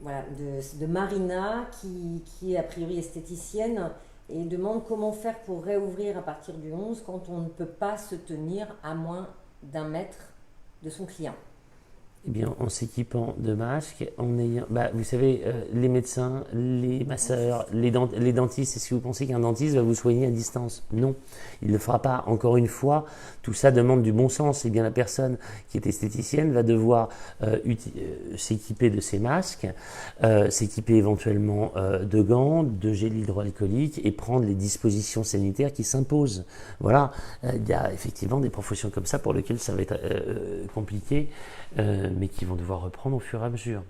de Marina qui est a priori esthéticienne et demande comment faire pour réouvrir à partir du 11 quand on ne peut pas se tenir à moins d'1 mètre de son client. Eh bien, en s'équipant de masques, en ayant, vous savez, les médecins, les masseurs, les dentistes, est-ce que vous pensez qu'un dentiste va vous soigner à distance? Non, il ne le fera pas. Encore une fois, tout ça demande du bon sens. Eh bien, la personne qui est esthéticienne va devoir s'équiper de ses masques, s'équiper éventuellement de gants, de gel hydroalcoolique et prendre les dispositions sanitaires qui s'imposent. Voilà, il y a effectivement des professions comme ça pour lesquelles ça va être compliqué. Mais qui vont devoir reprendre au fur et à mesure.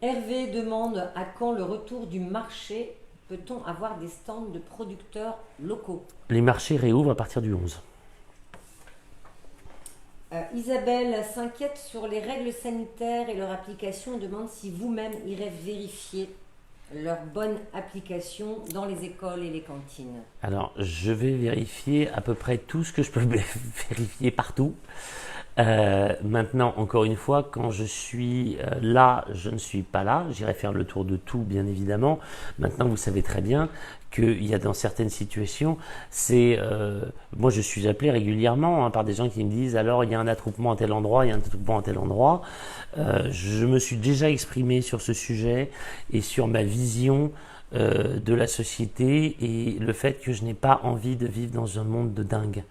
Hervé demande à quand le retour du marché? Peut-on avoir des stands de producteurs locaux? Les marchés réouvrent à partir du 11. Isabelle s'inquiète sur les règles sanitaires et leur application. Demande si vous-même irez vérifier leur bonne application dans les écoles et les cantines. Alors, je vais vérifier à peu près tout ce que je peux vérifier partout. Maintenant, encore une fois, quand je suis là, je ne suis pas là. J'irai faire le tour de tout, bien évidemment. Maintenant, vous savez très bien qu'il y a dans certaines situations, moi je suis appelé régulièrement par des gens qui me disent alors il y a un attroupement à tel endroit, il y a un attroupement à tel endroit. Je me suis déjà exprimé sur ce sujet et sur ma vision de la société et le fait que je n'ai pas envie de vivre dans un monde de dingue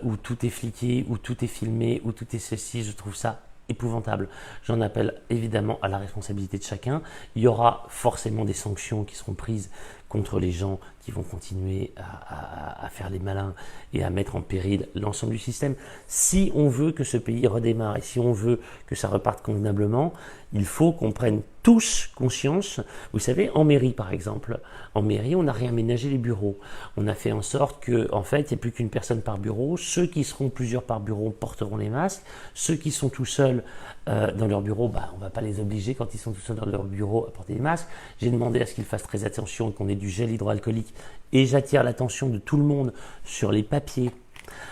où tout est fliqué, où tout est filmé, où tout est ceci. Je trouve ça épouvantable. J'en appelle évidemment à la responsabilité de chacun. Il y aura forcément des sanctions qui seront prises contre les gens qui vont continuer à faire les malins et à mettre en péril l'ensemble du système. Si on veut que ce pays redémarre et si on veut que ça reparte convenablement, il faut qu'on prenne tous conscience. Vous savez, en mairie par exemple, en mairie, on a réaménagé les bureaux. On a fait en sorte que, en fait, il n'y ait plus qu'une personne par bureau. Ceux qui seront plusieurs par bureau porteront les masques. Ceux qui sont tout seuls dans leur bureau, on ne va pas les obliger quand ils sont tout seuls dans leur bureau à porter des masques. J'ai demandé à ce qu'ils fassent très attention, qu'on ait du gel hydroalcoolique. Et j'attire l'attention de tout le monde sur les papiers.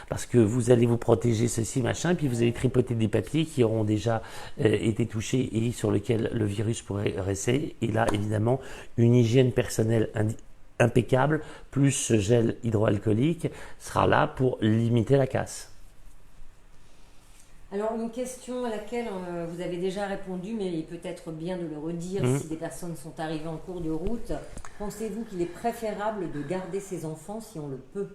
Parce que vous allez vous protéger ceci, machin, puis vous allez tripoter des papiers qui auront déjà été touchés et sur lesquels le virus pourrait rester. Et là, évidemment, une hygiène personnelle impeccable, plus ce gel hydroalcoolique, sera là pour limiter la casse. Alors, une question à laquelle vous avez déjà répondu, mais il peut être bien de le redire si des personnes sont arrivées en cours de route. Pensez-vous qu'il est préférable de garder ses enfants si on le peut?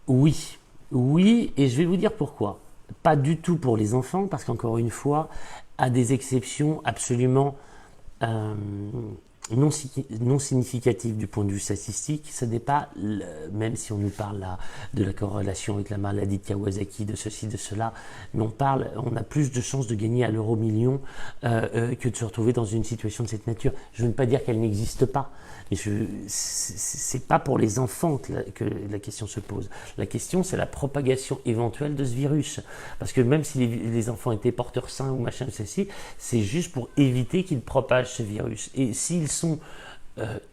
Oui, oui, et je vais vous dire pourquoi. Pas du tout pour les enfants, parce qu'encore une fois, à des exceptions absolument euh, non significatives du point de vue statistique, ce n'est pas, même si on nous parle là de la corrélation avec la maladie de Kawasaki, de ceci, de cela, mais on a plus de chances de gagner à l'euro million que de se retrouver dans une situation de cette nature. Je ne veux pas dire qu'elle n'existe pas, mais c'est pas pour les enfants que la question se pose. La question, c'est la propagation éventuelle de ce virus. Parce que même si les enfants étaient porteurs sains ou machin, ceci, c'est juste pour éviter qu'ils propagent ce virus. Et s'ils sont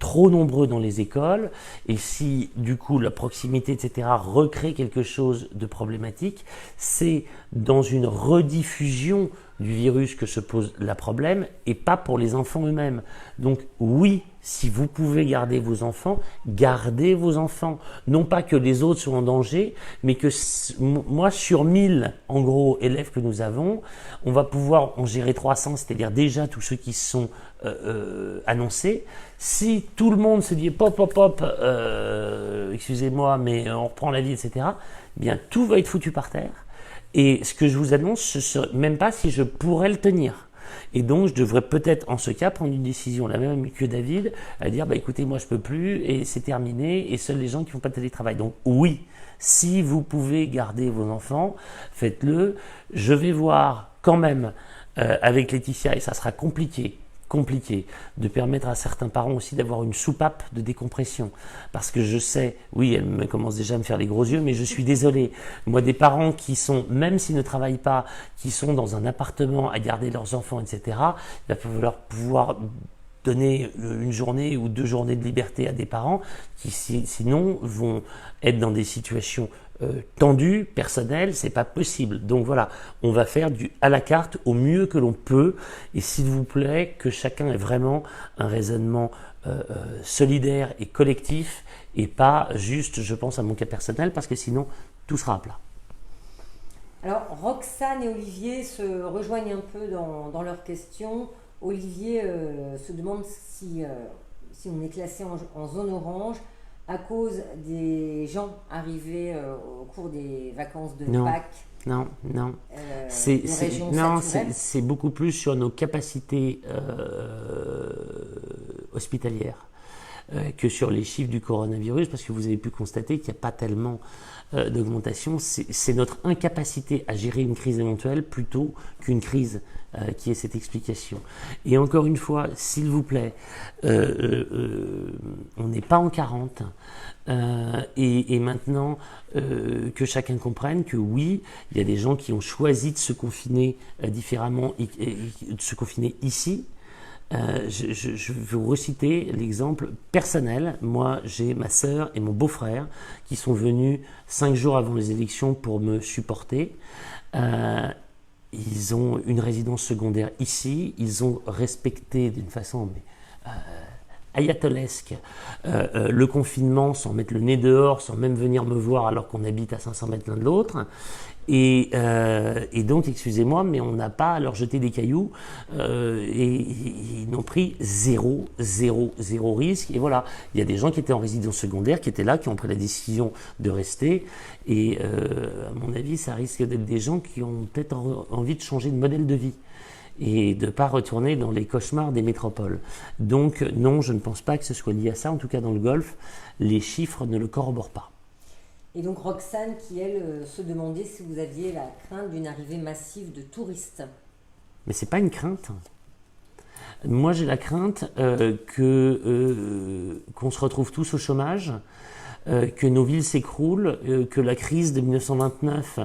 trop nombreux dans les écoles, et si du coup la proximité, etc., recrée quelque chose de problématique, c'est dans une rediffusion du virus que se pose le problème, et pas pour les enfants eux-mêmes. Donc oui, si vous pouvez garder vos enfants, gardez vos enfants. Non pas que les autres soient en danger, mais que moi, sur 1000, en gros, élèves que nous avons, on va pouvoir en gérer 300, c'est-à-dire déjà tous ceux qui sont annoncés. Si tout le monde se dit pop, pop, pop, excusez-moi, mais on reprend la vie, etc., eh bien tout va être foutu par terre. Et ce que je vous annonce, ce serait même pas si je pourrais le tenir. Et donc, je devrais peut-être, en ce cas, prendre une décision, la même que David, à dire, bah écoutez, moi je peux plus, et c'est terminé, et seuls les gens qui font pas de télétravail. Donc oui, si vous pouvez garder vos enfants, faites-le. Je vais voir quand même avec Laetitia, et ça sera compliqué de permettre à certains parents aussi d'avoir une soupape de décompression. Parce que je sais, oui, elle me commence déjà à me faire les gros yeux, mais je suis désolé. Moi, des parents qui sont, même s'ils ne travaillent pas, qui sont dans un appartement à garder leurs enfants, etc., il va falloir pouvoir donner une journée ou 2 journées de liberté à des parents qui sinon vont être dans des situations tendues, personnelles, c'est pas possible. Donc voilà, on va faire du à la carte au mieux que l'on peut, et s'il vous plaît, que chacun ait vraiment un raisonnement solidaire et collectif, et pas juste je pense à mon cas personnel, parce que sinon tout sera à plat. Alors, Roxane et Olivier se rejoignent un peu dans leurs questions. Olivier se demande si on est classé en zone orange à cause des gens arrivés au cours des vacances de Pâques. Non. C'est beaucoup plus sur nos capacités hospitalières que sur les chiffres du coronavirus, parce que vous avez pu constater qu'il n'y a pas tellement d'augmentation. C'est notre incapacité à gérer une crise éventuelle plutôt qu'une crise qui est cette explication. Et encore une fois, s'il vous plaît, on n'est pas en 40. Et maintenant, que chacun comprenne que oui, il y a des gens qui ont choisi de se confiner différemment et de se confiner ici. Je vais vous reciter l'exemple personnel. Moi, j'ai ma sœur et mon beau-frère qui sont venus 5 jours avant les élections pour me supporter. Ils ont une résidence secondaire ici. Ils ont respecté d'une façon ayatolesque le confinement sans mettre le nez dehors, sans même venir me voir alors qu'on habite à 500 mètres l'un de l'autre. Et donc, excusez-moi, mais on n'a pas à leur jeter des cailloux, et ils n'ont pris zéro risque. Et voilà, il y a des gens qui étaient en résidence secondaire, qui étaient là, qui ont pris la décision de rester. Et à mon avis, ça risque d'être des gens qui ont peut-être envie de changer de modèle de vie et de ne pas retourner dans les cauchemars des métropoles. Donc non, je ne pense pas que ce soit lié à ça. En tout cas, dans le Golfe, les chiffres ne le corroborent pas. Et donc Roxane qui, elle, se demandait si vous aviez la crainte d'une arrivée massive de touristes. Mais c'est pas une crainte. Moi, j'ai la crainte qu'on se retrouve tous au chômage, que nos villes s'écroulent, que la crise de 1929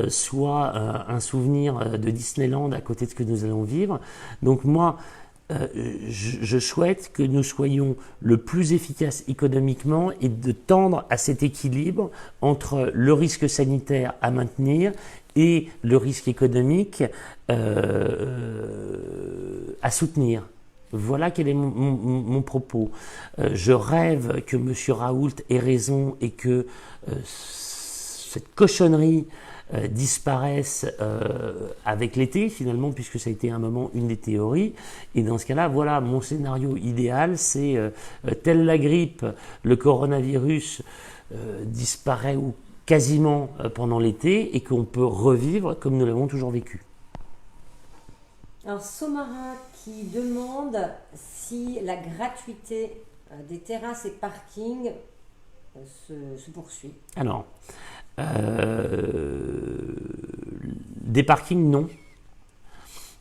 soit un souvenir de Disneyland à côté de ce que nous allons vivre. Donc moi, je souhaite que nous soyons le plus efficaces économiquement et de tendre à cet équilibre entre le risque sanitaire à maintenir et le risque économique à soutenir. Voilà quel est mon propos. Je rêve que M. Raoult ait raison et que cette cochonnerie disparaisse avec l'été finalement, puisque ça a été un moment une des théories. Et dans ce cas-là, voilà, mon scénario idéal, c'est telle la grippe, le coronavirus disparaît ou quasiment pendant l'été et qu'on peut revivre comme nous l'avons toujours vécu. Alors Somara qui demande si la gratuité des terrasses et parkings se poursuit. Alors, des parkings, non.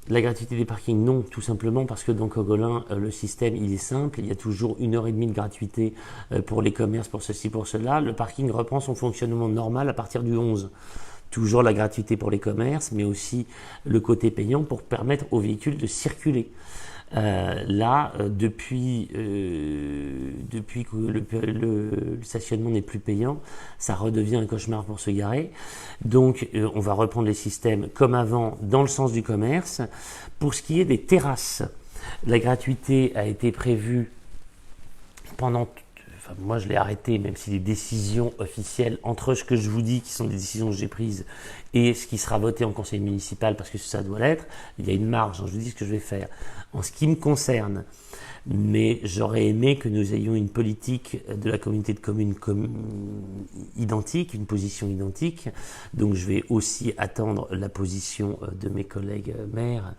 La gratuité des parkings, non, tout simplement parce que dans Cogolin, le système, il est simple. Il y a toujours 1h30 de gratuité pour les commerces, pour ceci, pour cela. Le parking reprend son fonctionnement normal à partir du 11. Toujours la gratuité pour les commerces, mais aussi le côté payant pour permettre aux véhicules de circuler. Depuis que le stationnement n'est plus payant, ça redevient un cauchemar pour se garer. Donc, on va reprendre les systèmes comme avant dans le sens du commerce. Pour ce qui est des terrasses, la gratuité a été prévue pendant... Enfin, moi, je l'ai arrêté, même si les décisions officielles, entre ce que je vous dis, qui sont des décisions que j'ai prises, et ce qui sera voté en conseil municipal, parce que ça doit l'être, il y a une marge, je vous dis ce que je vais faire. En ce qui me concerne, mais j'aurais aimé que nous ayons une politique de la communauté de communes identique, une position identique. Donc je vais aussi attendre la position de mes collègues maires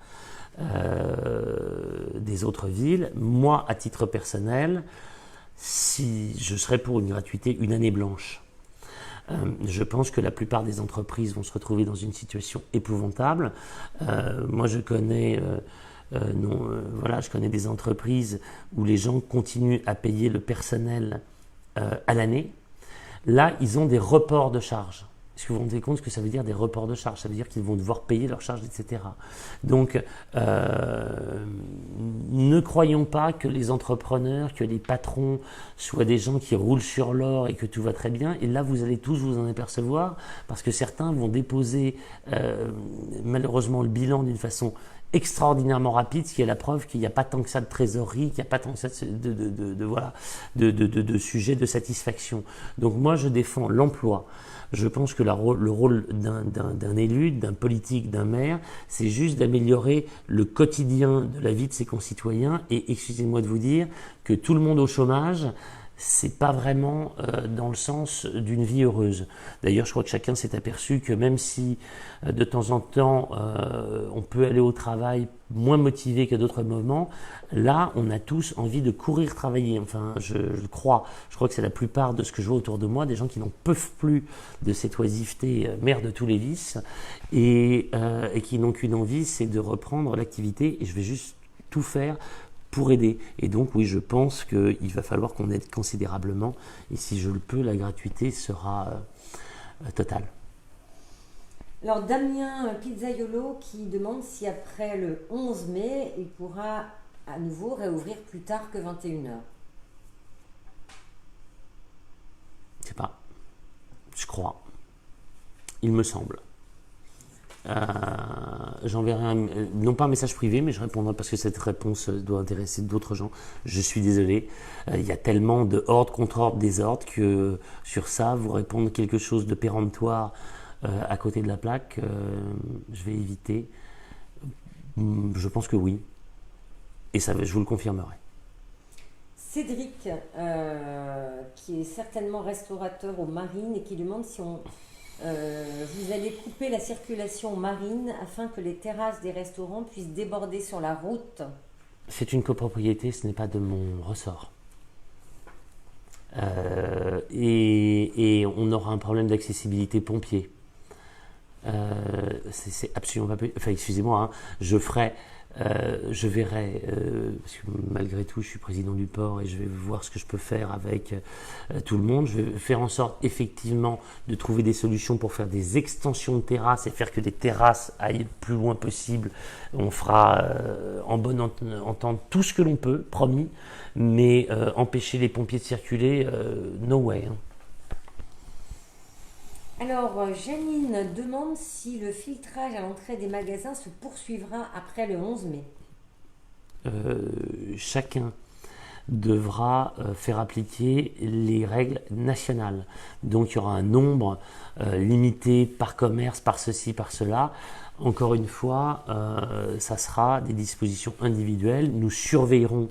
des autres villes. Moi, à titre personnel, si je serais pour une gratuité, une année blanche. Je pense que la plupart des entreprises vont se retrouver dans une situation épouvantable. Moi, je connais... je connais des entreprises où les gens continuent à payer le personnel à l'année. Là, ils ont des reports de charges. Est-ce que vous vous rendez compte ce que ça veut dire des reports de charges? Ça veut dire qu'ils vont devoir payer leurs charges, etc. Donc, ne croyons pas que les entrepreneurs, que les patrons soient des gens qui roulent sur l'or et que tout va très bien. Et là, vous allez tous vous en apercevoir parce que certains vont déposer malheureusement le bilan d'une façon extraordinairement rapide, ce qui est la preuve qu'il n'y a pas tant que ça de trésorerie, qu'il n'y a pas tant que ça de sujets de satisfaction. Donc moi, je défends l'emploi. Je pense que le rôle d'un élu, d'un politique, d'un maire, c'est juste d'améliorer le quotidien de la vie de ses concitoyens. Et excusez-moi de vous dire que tout le monde au chômage, c'est pas vraiment dans le sens d'une vie heureuse. D'ailleurs, je crois que chacun s'est aperçu que même si de temps en temps on peut aller au travail moins motivé qu'à d'autres moments, là, on a tous envie de courir travailler. Enfin, je crois que c'est la plupart de ce que je vois autour de moi, des gens qui n'en peuvent plus de cette oisiveté mère de tous les vices et qui n'ont qu'une envie, c'est de reprendre l'activité. Et je vais juste tout faire pour aider. Et donc, oui, je pense qu'il va falloir qu'on aide considérablement. Et si je le peux, la gratuité sera totale. Alors, Damien Pizzaiolo qui demande si après le 11 mai, il pourra à nouveau réouvrir plus tard que 21h. Je sais pas. Je crois. Il me semble. J'enverrai non pas un message privé, mais je répondrai parce que cette réponse doit intéresser d'autres gens. Je suis désolé. Il y a tellement de ordre contre ordre désordre que sur ça, vous répondre quelque chose de péremptoire à côté de la plaque, je vais éviter. Je pense que oui. Et ça, je vous le confirmerai. Cédric, qui est certainement restaurateur aux Marines et qui demande si vous allez couper la circulation marine afin que les terrasses des restaurants puissent déborder sur la route. C'est une copropriété, ce n'est pas de mon ressort. Et on aura un problème d'accessibilité pompier. C'est absolument pas possible. Enfin, excusez-moi, hein, je verrai, parce que malgré tout, je suis président du port et je vais voir ce que je peux faire avec tout le monde. Je vais faire en sorte, effectivement, de trouver des solutions pour faire des extensions de terrasses et faire que des terrasses aillent le plus loin possible. On fera en bonne entente tout ce que l'on peut, promis, mais empêcher les pompiers de circuler, no way. Hein. Alors, Janine demande si le filtrage à l'entrée des magasins se poursuivra après le 11 mai. Chacun devra faire appliquer les règles nationales. Donc il y aura un nombre limité par commerce, par ceci, par cela. Encore une fois, ça sera des dispositions individuelles. Nous surveillerons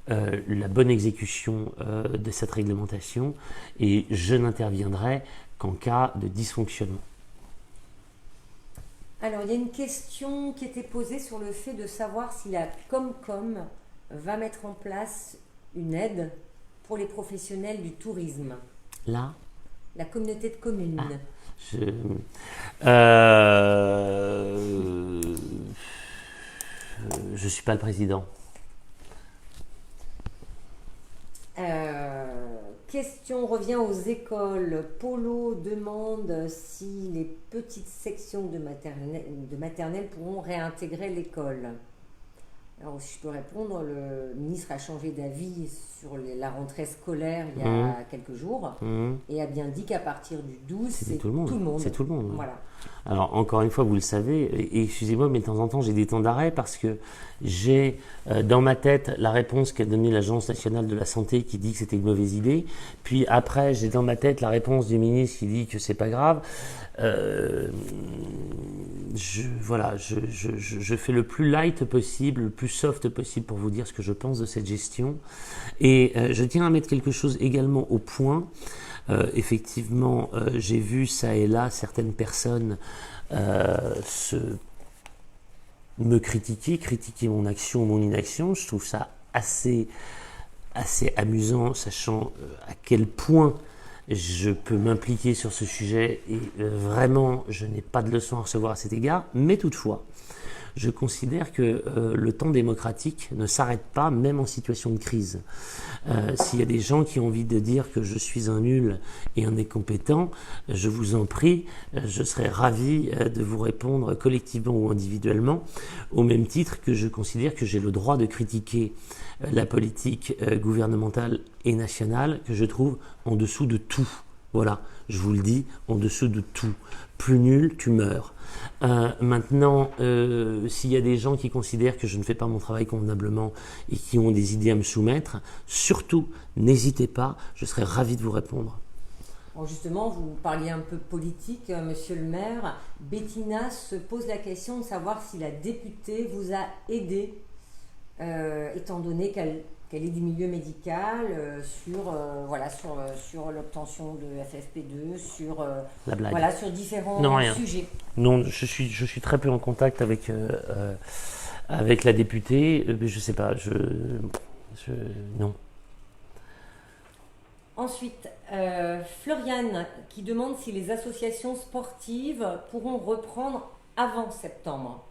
la bonne exécution de cette réglementation et je n'interviendrai qu'en cas de dysfonctionnement. Alors, il y a une question qui était posée sur le fait de savoir si la Comcom va mettre en place une aide pour les professionnels du tourisme. Là, la communauté de communes. Je suis pas le président. Question revient aux écoles. Polo demande si les petites sections de maternelle pourront réintégrer l'école. Alors, si je peux répondre, le ministre a changé d'avis sur la rentrée scolaire il y a quelques jours et a bien dit qu'à partir du 12, c'est tout le monde. C'est tout le monde. Voilà. Alors, encore une fois, vous le savez, et excusez-moi, mais de temps en temps, j'ai des temps d'arrêt parce que j'ai dans ma tête la réponse qu'a donnée l'Agence nationale de la santé qui dit que c'était une mauvaise idée. Puis après, j'ai dans ma tête la réponse du ministre qui dit que c'est pas grave. Je fais le plus light possible, le plus soft possible pour vous dire ce que je pense de cette gestion. Et je tiens à mettre quelque chose également au point. Effectivement, j'ai vu ça et là certaines personnes me critiquer mon action ou mon inaction. Je trouve ça assez amusant, sachant à quel point je peux m'impliquer sur ce sujet et vraiment, je n'ai pas de leçon à recevoir à cet égard. Mais toutefois, je considère que le temps démocratique ne s'arrête pas, même en situation de crise. S'il y a des gens qui ont envie de dire que je suis un nul et un incompétent, je vous en prie, je serai ravi de vous répondre collectivement ou individuellement, au même titre que je considère que j'ai le droit de critiquer la politique gouvernementale et nationale que je trouve en dessous de tout. Voilà, je vous le dis, en dessous de tout. Plus nul, tu meurs. Maintenant, s'il y a des gens qui considèrent que je ne fais pas mon travail convenablement et qui ont des idées à me soumettre, surtout, n'hésitez pas, je serai ravi de vous répondre. Bon, justement, vous parliez un peu politique, monsieur le maire. Bettina se pose la question de savoir si la députée vous a aidé, étant donné qu'elle est du milieu médical, sur l'obtention de FFP2, sur différents sujets. Non, je suis très peu en contact avec la députée. Je sais pas, non. Ensuite, Floriane qui demande si les associations sportives pourront reprendre avant septembre.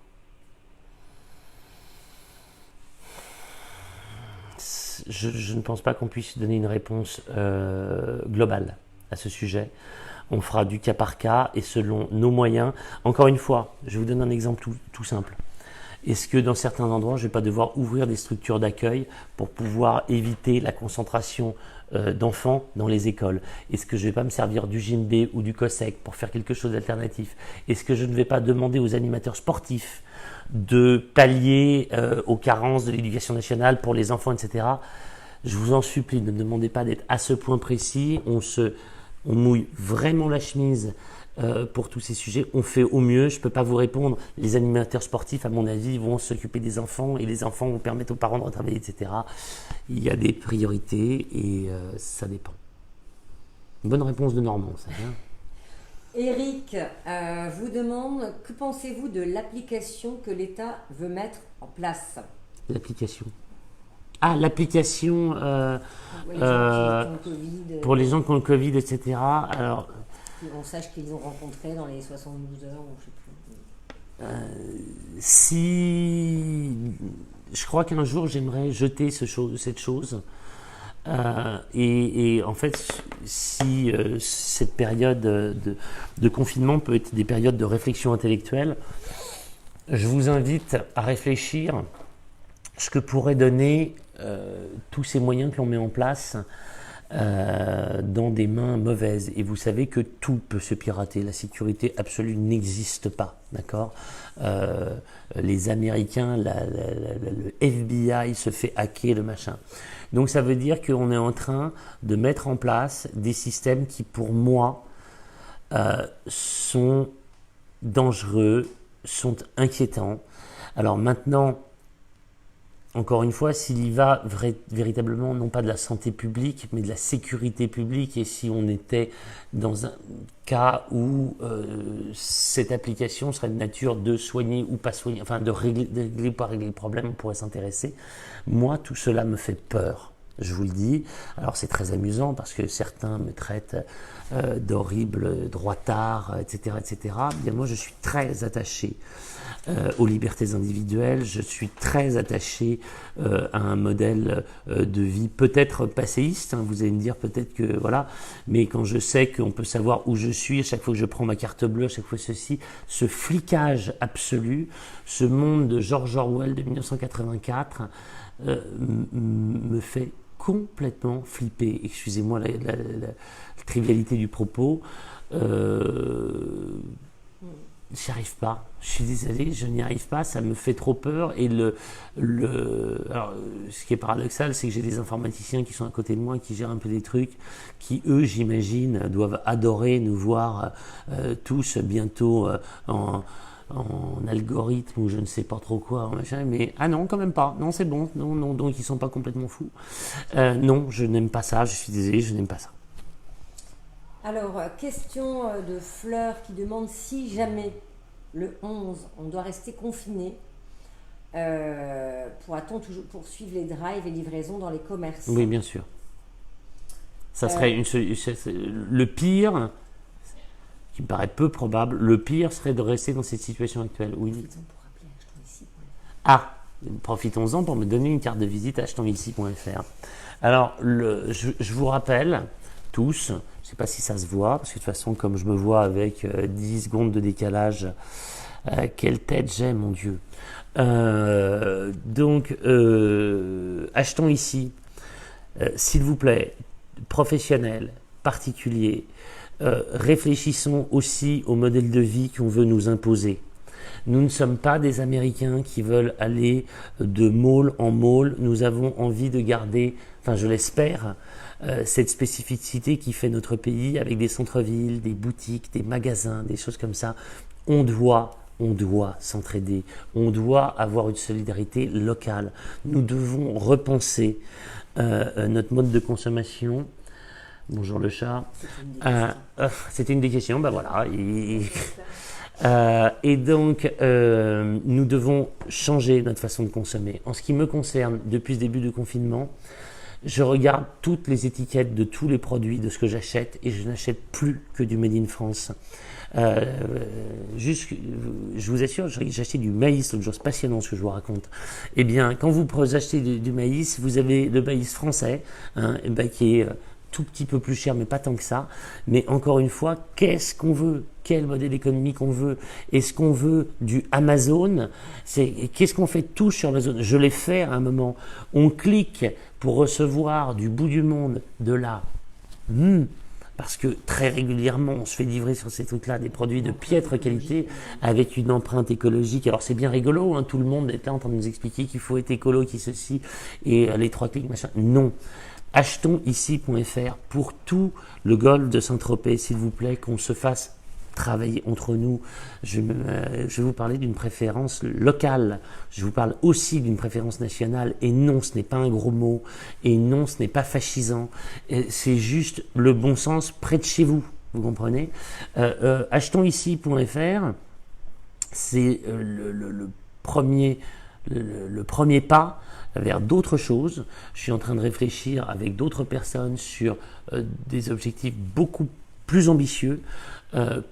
Je ne pense pas qu'on puisse donner une réponse globale à ce sujet. On fera du cas par cas et selon nos moyens. Encore une fois, je vous donne un exemple tout simple. Est-ce que dans certains endroits, je ne vais pas devoir ouvrir des structures d'accueil pour pouvoir éviter la concentration d'enfants dans les écoles? Est-ce que je ne vais pas me servir du gym B ou du COSEC pour faire quelque chose d'alternatif? Est-ce que je ne vais pas demander aux animateurs sportifs de pallier aux carences de l'éducation nationale pour les enfants, etc. Je vous en supplie, ne me demandez pas d'être à ce point précis. On mouille vraiment la chemise pour tous ces sujets. On fait au mieux. Je ne peux pas vous répondre. Les animateurs sportifs, à mon avis, vont s'occuper des enfants et les enfants vont permettre aux parents de retravailler, etc. Il y a des priorités et ça dépend. Une bonne réponse de Normand, ça vient. Eric vous demande, que pensez-vous de l'application que l'État veut mettre en place? L'application. Ah, l'application pour les gens qui ont le Covid, etc. Alors, on sache qu'ils ont rencontré dans les 72 heures, ou je sais plus. Si je crois qu'un jour j'aimerais jeter cette chose. Et en fait, si cette période de confinement peut être des périodes de réflexion intellectuelle, je vous invite à réfléchir ce que pourrait donner tous ces moyens que l'on met en place dans des mains mauvaises. Et vous savez que tout peut se pirater. La sécurité absolue n'existe pas, d'accord? Les Américains, le FBI se fait hacker, le machin. Donc ça veut dire qu'on est en train de mettre en place des systèmes qui, pour moi, sont dangereux, sont inquiétants. Alors maintenant, encore une fois, s'il y va véritablement, non pas de la santé publique, mais de la sécurité publique, et si on était dans un cas où cette application serait de nature de soigner ou pas soigner, enfin de régler ou pas régler le problème, on pourrait s'intéresser. Moi, tout cela me fait peur. Je vous le dis. Alors c'est très amusant parce que certains me traitent d'horrible droitard, etc., etc. Bien, moi, je suis très attaché aux libertés individuelles. Je suis très attaché à un modèle de vie peut-être passéiste. Hein, vous allez me dire peut-être que voilà, mais quand je sais qu'on peut savoir où je suis à chaque fois que je prends ma carte bleue, à chaque fois ceci, ce flicage absolu, ce monde de George Orwell de 1984 me fait complètement flipper. Excusez-moi la trivialité du propos. J'y arrive pas. Je suis désolé, je n'y arrive pas. Ça me fait trop peur. Et alors, ce qui est paradoxal, c'est que j'ai des informaticiens qui sont à côté de moi, qui gèrent un peu des trucs, qui eux, j'imagine, doivent adorer nous voir tous bientôt en algorithme ou je ne sais pas trop quoi, en machin, mais ah non, quand même pas, non, c'est bon, non, donc ils sont pas complètement fous. Non, je n'aime pas ça, je suis désolé, je n'aime pas ça. Alors, question de Fleur qui demande si jamais le 11, on doit rester confiné, pourra-t-on toujours poursuivre les drives et livraisons dans les commerces? Oui, bien sûr. Ça serait le pire, qui me paraît peu probable, le pire serait de rester dans cette situation actuelle. Oui. Ah, profitons-en pour me donner une carte de visite à achetonsmici.fr. Alors, je vous rappelle tous, je ne sais pas si ça se voit, parce que de toute façon, comme je me vois avec 10 secondes de décalage, quelle tête j'ai, mon Dieu. Donc, achetons ici, s'il vous plaît, professionnels, particuliers, réfléchissons aussi au modèle de vie qu'on veut nous imposer. Nous ne sommes pas des Américains qui veulent aller de môle en môle. Nous avons envie de garder, enfin je l'espère, cette spécificité qui fait notre pays avec des centres-villes, des boutiques, des magasins, des choses comme ça. On doit s'entraider. On doit avoir une solidarité locale. Nous devons repenser notre mode de consommation. Bonjour le chat. C'était une des questions, ben voilà. Et donc, nous devons changer notre façon de consommer. En ce qui me concerne, depuis le début du confinement, je regarde toutes les étiquettes de tous les produits, de ce que j'achète, et je n'achète plus que du Made in France. Je vous assure, j'ai acheté du maïs l'autre jour, c'est passionnant ce que je vous raconte. Eh bien, quand vous achetez du maïs, vous avez le maïs français, hein, qui est tout petit peu plus cher, mais pas tant que ça. Mais encore une fois, qu'est-ce qu'on veut? Quel modèle économique on veut? Est-ce qu'on veut du Amazon? Qu'est-ce qu'on fait tous sur Amazon? Je l'ai fait à un moment. On clique pour recevoir du bout du monde de la... parce que très régulièrement, on se fait livrer sur ces trucs-là des produits de piètre qualité avec une empreinte écologique. Alors c'est bien rigolo, hein, tout le monde est là en train de nous expliquer qu'il faut être écolo, qui ceci, et les 3 clics, machin. Non. AchetonsIci.fr pour tout le golfe de Saint-Tropez, s'il vous plaît, qu'on se fasse travailler entre nous. Je vais vous parler d'une préférence locale. Je vous parle aussi d'une préférence nationale. Et non, ce n'est pas un gros mot. Et non, ce n'est pas fascisant. C'est juste le bon sens près de chez vous. Vous comprenez? AchetonsIci.fr, c'est le premier pas vers d'autres choses. Je suis en train de réfléchir avec d'autres personnes sur des objectifs beaucoup plus ambitieux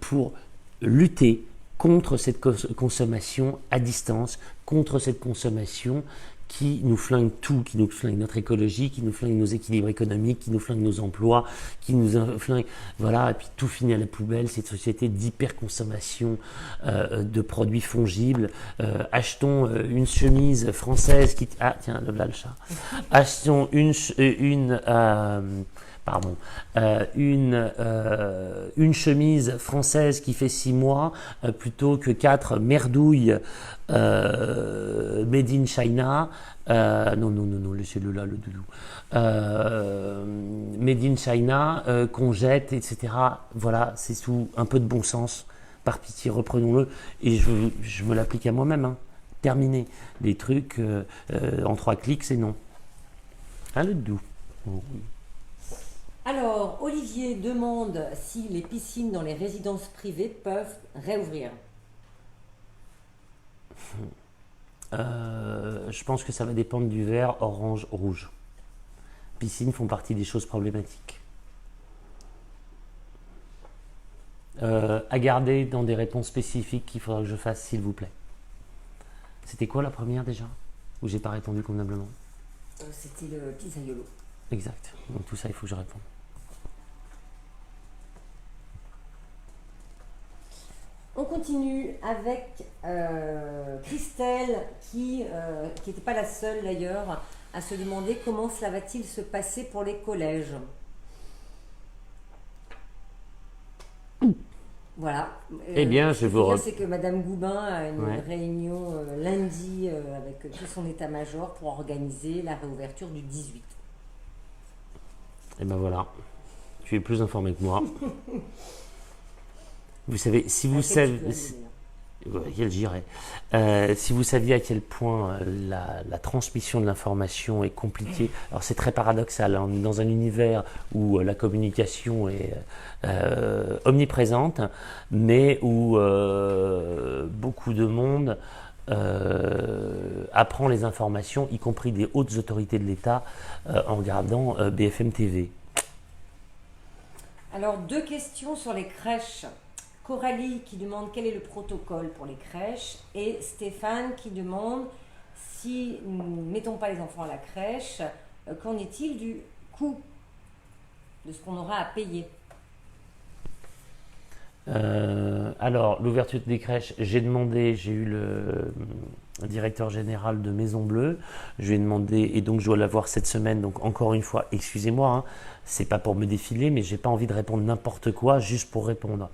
pour lutter contre cette consommation à distance, contre cette consommation qui nous flingue tout, qui nous flingue notre écologie, qui nous flingue nos équilibres économiques, qui nous flingue nos emplois, qui nous flingue, voilà, et puis tout finit à la poubelle, cette société d'hyperconsommation de produits fongibles. Achetons une chemise française qui... Ah, tiens, là le chat. Achetons une pardon, une chemise française qui fait 6 mois plutôt que 4 merdouilles made in China. Non, laissez-le là, le doudou. Made in China, qu'on jette, etc. Voilà, c'est sous un peu de bon sens. Par pitié, reprenons-le. Et je me l'applique à moi-même. Hein. Terminé. Les trucs en 3 clics, c'est non. Hein, le doudou. Oh, oui. Alors, Olivier demande si les piscines dans les résidences privées peuvent réouvrir. Je pense que ça va dépendre du vert, orange, rouge. Piscines font partie des choses problématiques. À garder dans des réponses spécifiques qu'il faudra que je fasse, s'il vous plaît. C'était quoi la première déjà? Où j'ai pas répondu convenablement? C'était le pizzaiolo. Exact. Donc tout ça, il faut que je réponde. On continue avec Christelle qui n'était pas la seule d'ailleurs à se demander comment cela va-t-il se passer pour les collèges. Voilà. Eh bien, je vous c'est que Madame Goubin a une réunion lundi avec tout son état-major pour organiser la réouverture du 18. Et ben voilà. Tu es plus informé que moi. Vous savez, si vous savez, quel j'irai. Si vous saviez à quel point la transmission de l'information est compliquée, alors c'est très paradoxal, hein, on est dans un univers où la communication est omniprésente, mais où beaucoup de monde apprend les informations, y compris des hautes autorités de l'État, en regardant BFM TV. Alors, 2 questions sur les crèches. Coralie qui demande quel est le protocole pour les crèches et Stéphane qui demande si nous ne mettons pas les enfants à la crèche, qu'en est-il du coût de ce qu'on aura à payer? Alors, l'ouverture des crèches, j'ai eu le directeur général de Maison Bleue, je lui ai demandé, et donc je dois l'avoir cette semaine, donc encore une fois, excusez-moi, hein, c'est pas pour me défiler, mais j'ai pas envie de répondre n'importe quoi juste pour répondre.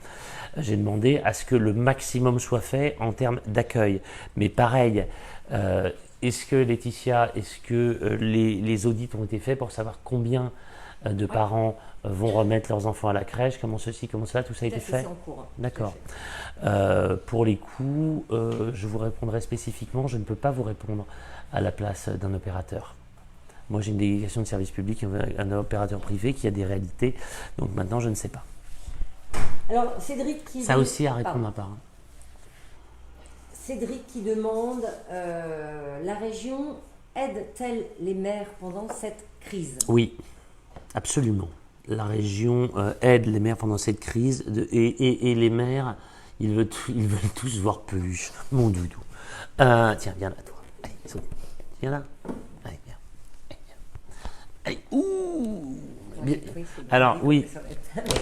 J'ai demandé à ce que le maximum soit fait en termes d'accueil. Mais pareil, est-ce que Laetitia, les audits ont été faits pour savoir combien de parents vont remettre leurs enfants à la crèche, comment ceci, comment cela, tout ça a été fait? C'est en cours. D'accord. Pour les coûts, je vous répondrai spécifiquement, je ne peux pas vous répondre à la place d'un opérateur. Moi, j'ai une délégation de service public, un opérateur privé qui a des réalités, donc maintenant, je ne sais pas. Alors, Cédric qui... Ça aussi à répondre à part. Cédric qui demande, la région aide-t-elle les maires pendant cette crise? Oui, absolument. La région aide les maires pendant cette crise et les maires, ils veulent tous voir peluche. Mon doudou. Tiens, viens là, toi. Allez, saute. Viens là. Allez, viens. Allez, ouh. Bien. Alors oui,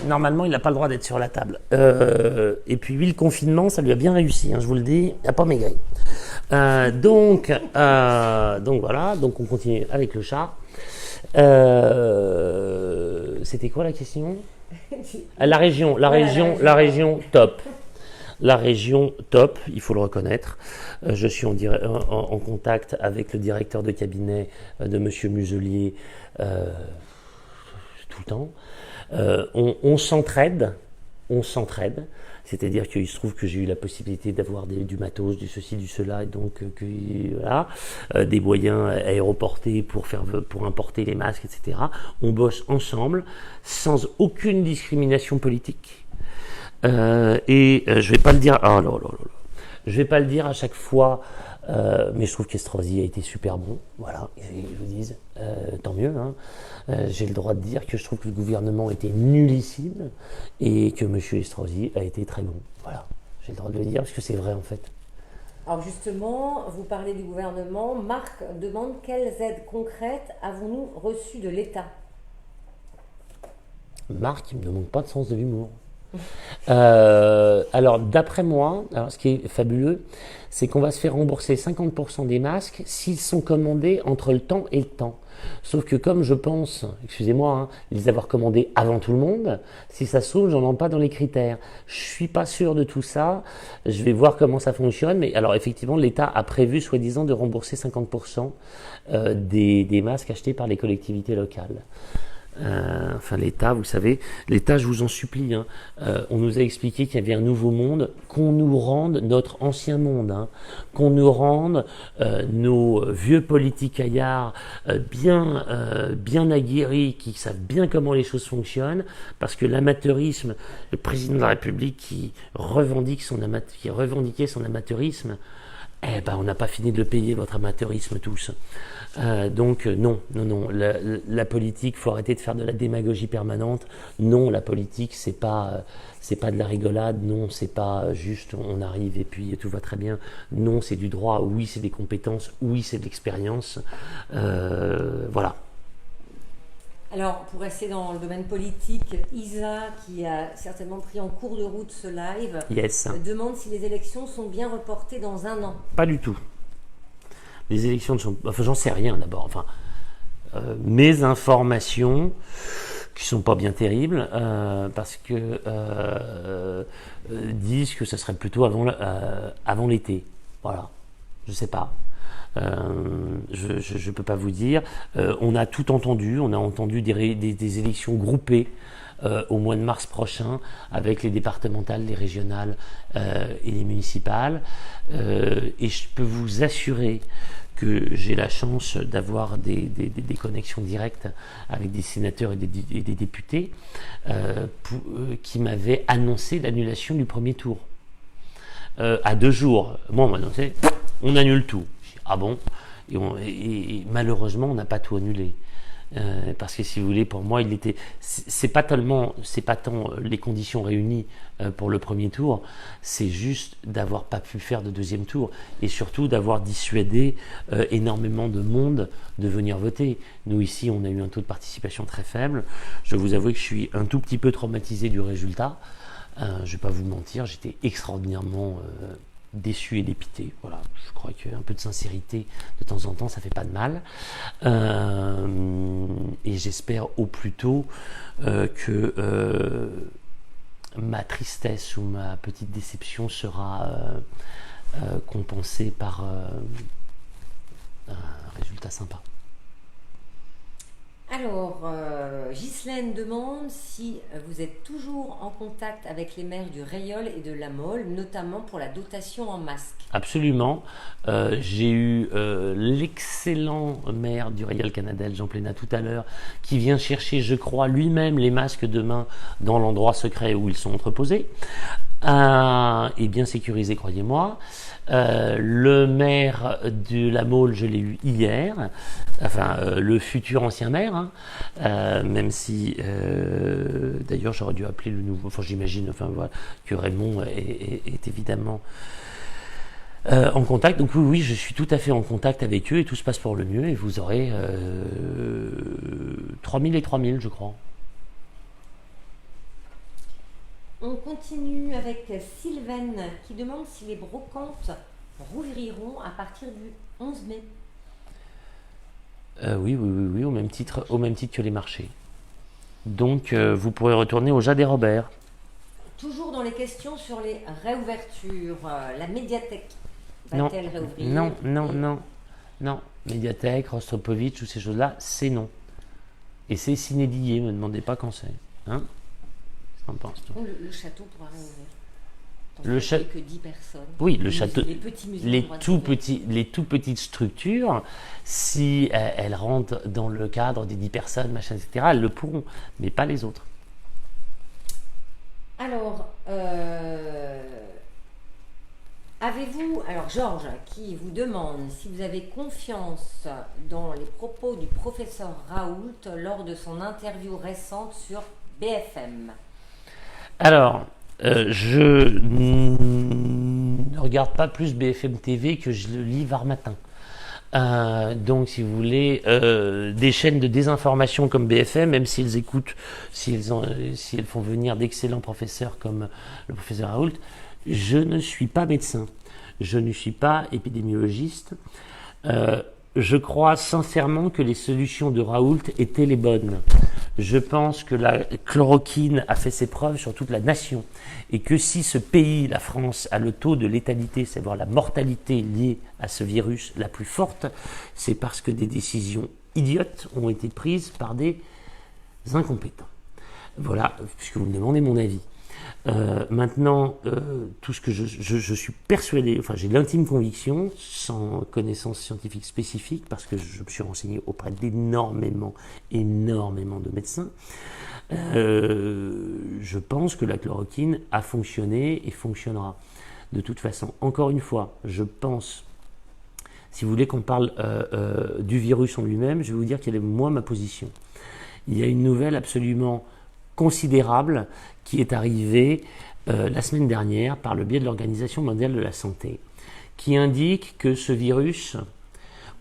normalement il n'a pas le droit d'être sur la table. Et puis oui, le confinement, ça lui a bien réussi, hein, je vous le dis, il n'a pas maigri. Donc voilà, donc on continue avec le chat. C'était quoi la question? La région top. La région top, il faut le reconnaître. Je suis en contact avec le directeur de cabinet de Monsieur Muselier tout le temps. On s'entraide, c'est-à-dire qu'il se trouve que j'ai eu la possibilité d'avoir du matos, du ceci, du cela, et donc voilà, des moyens aéroportés pour importer les masques, etc. On bosse ensemble, sans aucune discrimination politique. Je vais pas le dire. Oh là là là là. Je vais pas le dire à chaque fois, mais je trouve qu'Estrosi a été super bon. Voilà, je vous dis, tant mieux. Hein. J'ai le droit de dire que je trouve que le gouvernement était nullissime et que M. Estrosi a été très bon. Voilà, j'ai le droit de le dire parce que c'est vrai en fait. Alors justement, vous parlez du gouvernement. Marc demande quelles aides concrètes avons-nous reçues de l'État? Marc, il me demande pas de sens de l'humour. Alors, d'après moi, alors, ce qui est fabuleux, c'est qu'on va se faire rembourser 50% des masques s'ils sont commandés entre le temps et le temps. Sauf que comme je pense, excusez-moi, hein, les avoir commandés avant tout le monde, si ça se trouve, j'en ai pas dans les critères. Je suis pas sûr de tout ça. Je vais voir comment ça fonctionne. Mais alors, effectivement, l'État a prévu, soi-disant, de rembourser 50% des masques achetés par les collectivités locales. Enfin l'État, vous savez, l'État, je vous en supplie, hein, on nous a expliqué qu'il y avait un nouveau monde, qu'on nous rende notre ancien monde, hein, qu'on nous rende nos vieux politicaillards bien aguerris, qui savent bien comment les choses fonctionnent, parce que l'amateurisme, le président de la République qui revendiquait son amateurisme, eh ben, on n'a pas fini de le payer, votre amateurisme, tous. Donc non, la politique, faut arrêter de faire de la démagogie permanente. Non, la politique, c'est pas de la rigolade. Non, c'est pas juste on arrive et puis tout va très bien. Non, c'est du droit. Oui, c'est des compétences. Oui, c'est de l'expérience. Voilà. Alors, pour rester dans le domaine politique, Isa, qui a certainement pris en cours de route ce live, Yes. demande si les élections sont bien reportées dans un an. Pas du tout. Les élections ne sont... Enfin, j'en sais rien d'abord. Enfin, mes informations, qui sont pas bien terribles, parce que disent que ça serait plutôt avant l'été. Voilà. Je sais pas. Je peux pas vous dire. On a tout entendu. On a entendu des élections groupées au mois de mars prochain avec les départementales, les régionales et les municipales. Et je peux vous assurer que j'ai la chance d'avoir des connexions directes avec des sénateurs et des députés qui m'avaient annoncé l'annulation du premier tour. À 2 jours, moi on m'a annoncé, on annule tout. Ah bon, et malheureusement on n'a pas tout annulé. Parce que si vous voulez, pour moi, c'est pas tant les conditions réunies pour le premier tour, c'est juste d'avoir pas pu faire de deuxième tour et surtout d'avoir dissuadé énormément de monde de venir voter. Nous ici, on a eu un taux de participation très faible. Je vais vous avouer que je suis un tout petit peu traumatisé du résultat. Je vais pas vous mentir, j'étais extraordinairement déçu et dépité. Voilà, je crois qu'un peu de sincérité de temps en temps, ça fait pas de mal. Et j'espère au plus tôt que ma tristesse ou ma petite déception sera compensée par un résultat sympa. Alors, Ghislaine demande si vous êtes toujours en contact avec les maires du Rayol et de la Mole, notamment pour la dotation en masques. Absolument. J'ai eu l'excellent maire du Rayol Canadel, Jean Plénat, tout à l'heure, qui vient chercher, je crois, lui-même les masques demain dans l'endroit secret où ils sont entreposés. Et bien sécurisé, croyez-moi. Le maire de la Mole, je l'ai eu hier, enfin le futur ancien maire, hein, même si d'ailleurs j'aurais dû appeler le nouveau, enfin j'imagine, enfin voilà, que Raymond est évidemment en contact. Donc oui, je suis tout à fait en contact avec eux et tout se passe pour le mieux et vous aurez 3000 et 3000, je crois. On continue avec Sylvaine qui demande si les brocantes rouvriront à partir du 11 mai. Oui, au même titre que les marchés. Donc vous pourrez retourner au Jardin Robert. Toujours dans les questions sur les réouvertures, la médiathèque va-t-elle réouvrir? Non. Médiathèque, Rostropovitch, toutes ces choses-là, c'est non. Et c'est s'inédier, ne me demandez pas quand c'est. Hein? Le château pourra réouvrir. Le château que 10 personnes. Oui, le château. Les petits musées. Les tout petites structures, si elles rentrent dans le cadre des 10 personnes, machin, etc., elles le pourront, mais pas les autres. Alors, Georges, qui vous demande si vous avez confiance dans les propos du professeur Raoult lors de son interview récente sur BFM. Alors, je ne regarde pas plus BFM TV que je le lis Var Matin. Donc, si vous voulez, des chaînes de désinformation comme BFM, même si elles écoutent, si elles font venir d'excellents professeurs comme le professeur Raoult, je ne suis pas médecin, je ne suis pas épidémiologiste. Je crois sincèrement que les solutions de Raoult étaient les bonnes. Je pense que la chloroquine a fait ses preuves sur toute la nation et que si ce pays, la France, a le taux de létalité, c'est-à-dire la mortalité liée à ce virus la plus forte, c'est parce que des décisions idiotes ont été prises par des incompétents. Voilà, puisque vous me demandez mon avis. Maintenant, tout ce que je suis persuadé, enfin j'ai l'intime conviction, sans connaissance scientifique spécifique, parce que je me suis renseigné auprès d'énormément de médecins, je pense que la chloroquine a fonctionné et fonctionnera. De toute façon, encore une fois, je pense, si vous voulez qu'on parle du virus en lui-même, je vais vous dire quelle est moi ma position. Il y a une nouvelle absolument considérable qui est arrivée la semaine dernière par le biais de l'Organisation mondiale de la santé, qui indique que ce virus,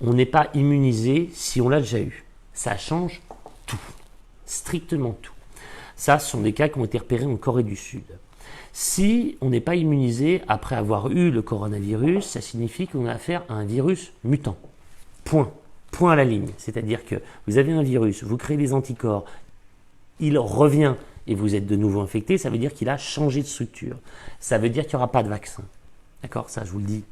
on n'est pas immunisé si on l'a déjà eu. Ça change tout, strictement tout. Ça, ce sont des cas qui ont été repérés en Corée du Sud. Si on n'est pas immunisé après avoir eu le coronavirus, ça signifie qu'on a affaire à un virus mutant. Point. Point à la ligne. C'est-à-dire que vous avez un virus, vous créez des anticorps, il revient et vous êtes de nouveau infecté, ça veut dire qu'il a changé de structure. Ça veut dire qu'il n'y aura pas de vaccin. D'accord, ça je vous le dis.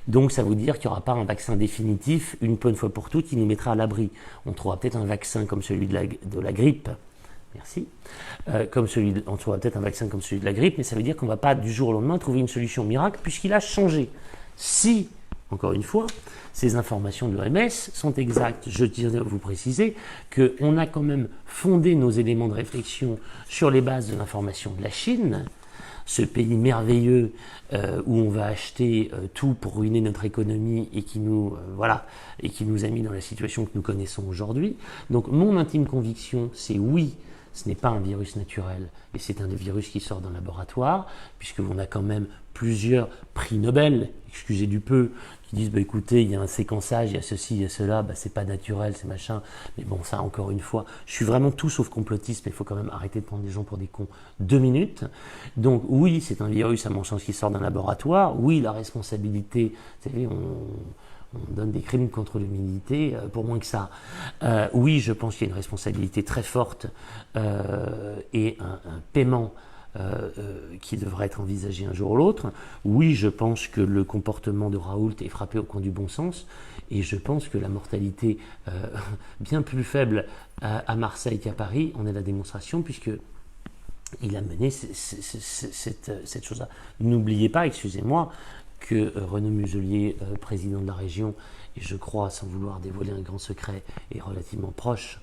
Donc ça veut dire qu'il n'y aura pas un vaccin définitif, une bonne fois pour toutes, qui nous mettra à l'abri. On trouvera peut-être un vaccin comme celui de la grippe. Merci. On trouvera peut-être un vaccin comme celui de la grippe, mais ça veut dire qu'on ne va pas du jour au lendemain trouver une solution miracle puisqu'il a changé. Si, encore une fois, ces informations de l'OMS sont exactes, je tiens à vous préciser qu'on a quand même fondé nos éléments de réflexion sur les bases de l'information de la Chine, ce pays merveilleux où on va acheter tout pour ruiner notre économie et qui nous a mis dans la situation que nous connaissons aujourd'hui. Donc mon intime conviction, c'est oui, ce n'est pas un virus naturel et c'est un virus qui sort d'un laboratoire, puisqu'on a quand même plusieurs prix Nobel, excusez du peu, qui disent écoutez, il y a un séquençage, il y a ceci, il y a cela, c'est pas naturel, c'est machin. Mais bon, ça, encore une fois, je suis vraiment tout sauf complotiste, mais il faut quand même arrêter de prendre les gens pour des cons 2 minutes. Donc oui, c'est un virus, à mon sens, qui sort d'un laboratoire. Oui, la responsabilité, vous savez, on donne des crimes contre l'humanité pour moins que ça. Oui, je pense qu'il y a une responsabilité très forte et un paiement qui devrait être envisagé un jour ou l'autre. Oui, je pense que le comportement de Raoult est frappé au coin du bon sens et je pense que la mortalité bien plus faible à Marseille qu'à Paris en est la démonstration puisque il a mené cette chose-là. N'oubliez pas, excusez-moi, que Renaud Muselier, président de la région, et je crois, sans vouloir dévoiler un grand secret, est relativement proche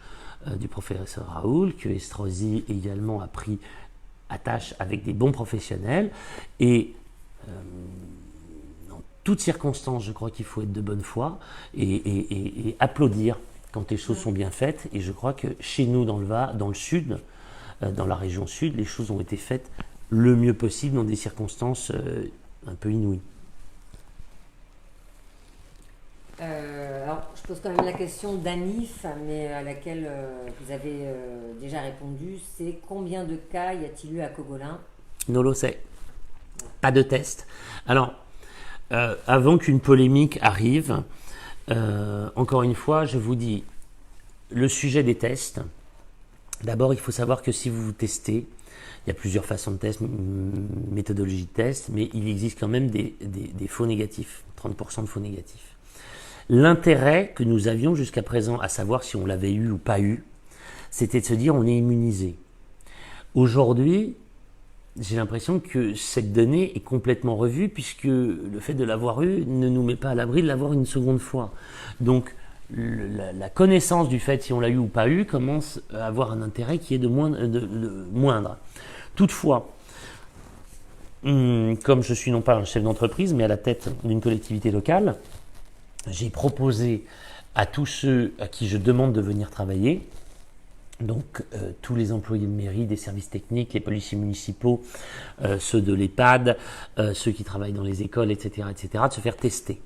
du professeur Raoult, que Estrosi également a pris attache avec des bons professionnels, et dans toutes circonstances, je crois qu'il faut être de bonne foi et applaudir quand les choses sont bien faites, et je crois que chez nous, dans le Var, dans le sud, dans la région sud, les choses ont été faites le mieux possible dans des circonstances un peu inouïes. Alors, je pose quand même la question d'Anif, mais à laquelle vous avez déjà répondu. C'est combien de cas y a-t-il eu à Cogolin? Non le sait. Pas de test. Alors, avant qu'une polémique arrive, encore une fois, je vous dis, le sujet des tests, d'abord, il faut savoir que si vous vous testez, il y a plusieurs façons de test, méthodologie de test, mais il existe quand même des faux négatifs, 30% de faux négatifs. L'intérêt que nous avions jusqu'à présent, à savoir si on l'avait eu ou pas eu, c'était de se dire on est immunisé. Aujourd'hui, j'ai l'impression que cette donnée est complètement revue puisque le fait de l'avoir eu ne nous met pas à l'abri de l'avoir une seconde fois. Donc la connaissance du fait si on l'a eu ou pas eu commence à avoir un intérêt qui est de moindre. Toutefois, comme je suis non pas un chef d'entreprise mais à la tête d'une collectivité locale, j'ai proposé à tous ceux à qui je demande de venir travailler Donc tous les employés de mairie, des services techniques, les policiers municipaux, ceux de l'EHPAD, ceux qui travaillent dans les écoles, etc., de se faire tester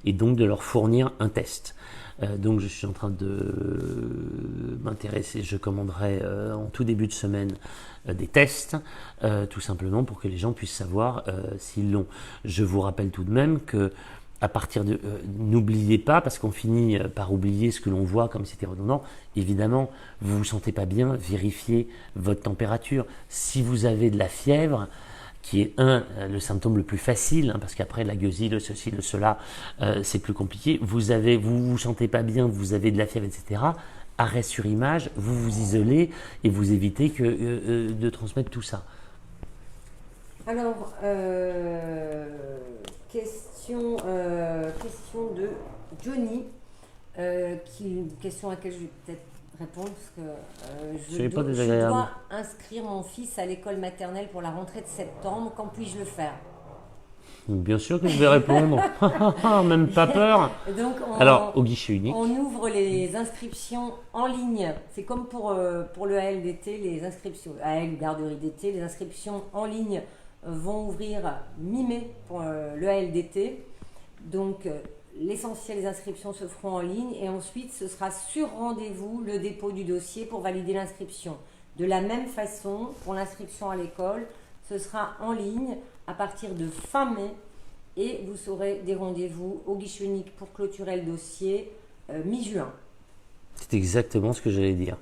et donc de leur fournir un test. Donc je suis en train de m'intéresser, je commanderai en tout début de semaine des tests, tout simplement pour que les gens puissent savoir s'ils l'ont. Je vous rappelle tout de même que à partir de, n'oubliez pas, parce qu'on finit par oublier ce que l'on voit comme c'était redondant, évidemment, vous vous sentez pas bien, vérifiez votre température. Si vous avez de la fièvre, qui est le symptôme le plus facile, parce qu'après la gueusie, le ceci, le cela, c'est plus compliqué. Vous vous sentez pas bien, vous avez de la fièvre, etc. Arrêt sur image, vous vous isolez et vous évitez de transmettre tout ça. Alors, question de Johnny, question à laquelle je vais peut-être répondre parce que je dois inscrire mon fils à l'école maternelle pour la rentrée de septembre. Quand puis-je le faire? Bien sûr que je vais répondre. Même pas peur. Donc alors, au guichet unique. On ouvre les inscriptions en ligne. C'est comme pour le ALDT, les inscriptions, AL garderie d'été, les inscriptions en ligne vont ouvrir mi-mai pour le ALDT. Donc, l'essentiel des inscriptions se feront en ligne et ensuite, ce sera sur rendez-vous le dépôt du dossier pour valider l'inscription. De la même façon, pour l'inscription à l'école, ce sera en ligne à partir de fin mai et vous aurez des rendez-vous au guichet unique pour clôturer le dossier mi-juin. C'est exactement ce que j'allais dire.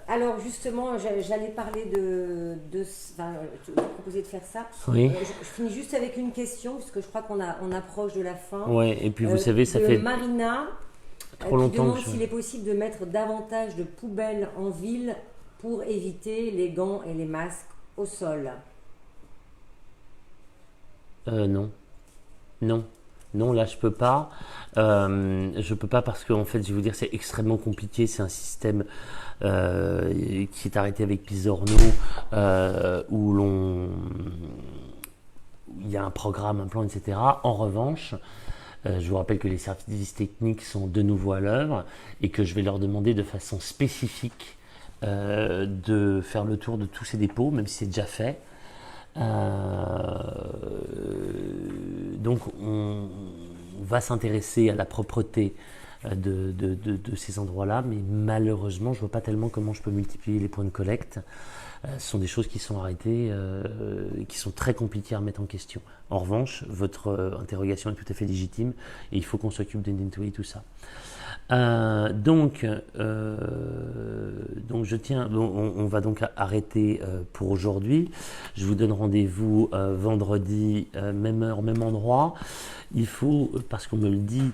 Alors justement, j'allais parler te proposer de faire ça. Oui. Je finis juste avec une question, puisque je crois qu'on approche de la fin. Ouais, et puis vous savez, ça fait Marina, trop longtemps qui demande s'il est possible de mettre davantage de poubelles en ville pour éviter les gants et les masques au sol. Non. Non, là je peux pas. Je peux pas parce qu'en fait, je vais vous dire, c'est extrêmement compliqué. C'est un système qui est arrêté avec Pisorno, où il y a un programme, un plan, etc. En revanche, je vous rappelle que les services techniques sont de nouveau à l'œuvre et que je vais leur demander de façon spécifique de faire le tour de tous ces dépôts, même si c'est déjà fait. Donc on va s'intéresser à la propreté de ces endroits-là, mais malheureusement je vois pas tellement comment je peux multiplier les points de collecte. Ce sont des choses qui sont arrêtées, qui sont très compliquées à remettre en question. En revanche, votre interrogation est tout à fait légitime et il faut qu'on s'occupe de nettoyer tout ça. Donc je tiens, on va donc arrêter pour aujourd'hui. Je vous donne rendez-vous vendredi, même heure, même endroit. Il faut, parce qu'on me le dit,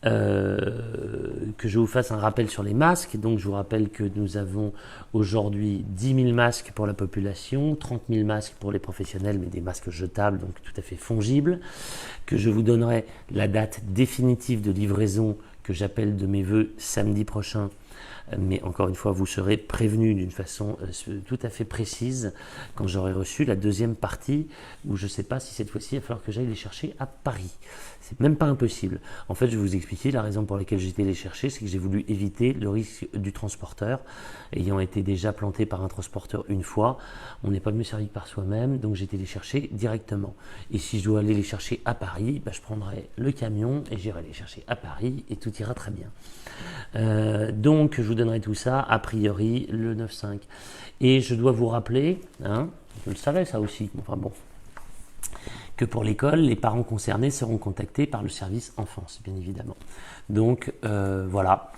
que je vous fasse un rappel sur les masques. Donc je vous rappelle que nous avons aujourd'hui 10 000 masques pour la population, 30 000 masques pour les professionnels, mais des masques jetables, donc tout à fait fongibles. Que je vous donnerai la date définitive de livraison que j'appelle de mes voeux samedi prochain. Mais encore une fois, vous serez prévenus d'une façon tout à fait précise quand j'aurai reçu la deuxième partie, où je ne sais pas si cette fois-ci il va falloir que j'aille les chercher à Paris. C'est même pas impossible. En fait, je vais vous expliquer la raison pour laquelle j'ai été les chercher, c'est que j'ai voulu éviter le risque du transporteur. Ayant été déjà planté par un transporteur une fois, on n'est pas mieux servi que par soi-même, donc j'ai été les chercher directement. Et si je dois aller les chercher à Paris, je prendrai le camion et j'irai les chercher à Paris et tout ira très bien. Donc je vous donnerai tout ça a priori le 9-5 et je dois vous rappeler, je le savais ça aussi, enfin bon, que pour l'école les parents concernés seront contactés par le service enfance bien évidemment. Donc voilà,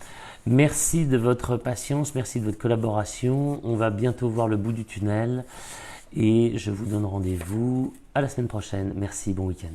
merci de votre patience, merci de votre collaboration, on va bientôt voir le bout du tunnel et je vous donne rendez-vous à la semaine prochaine. Merci, bon week-end.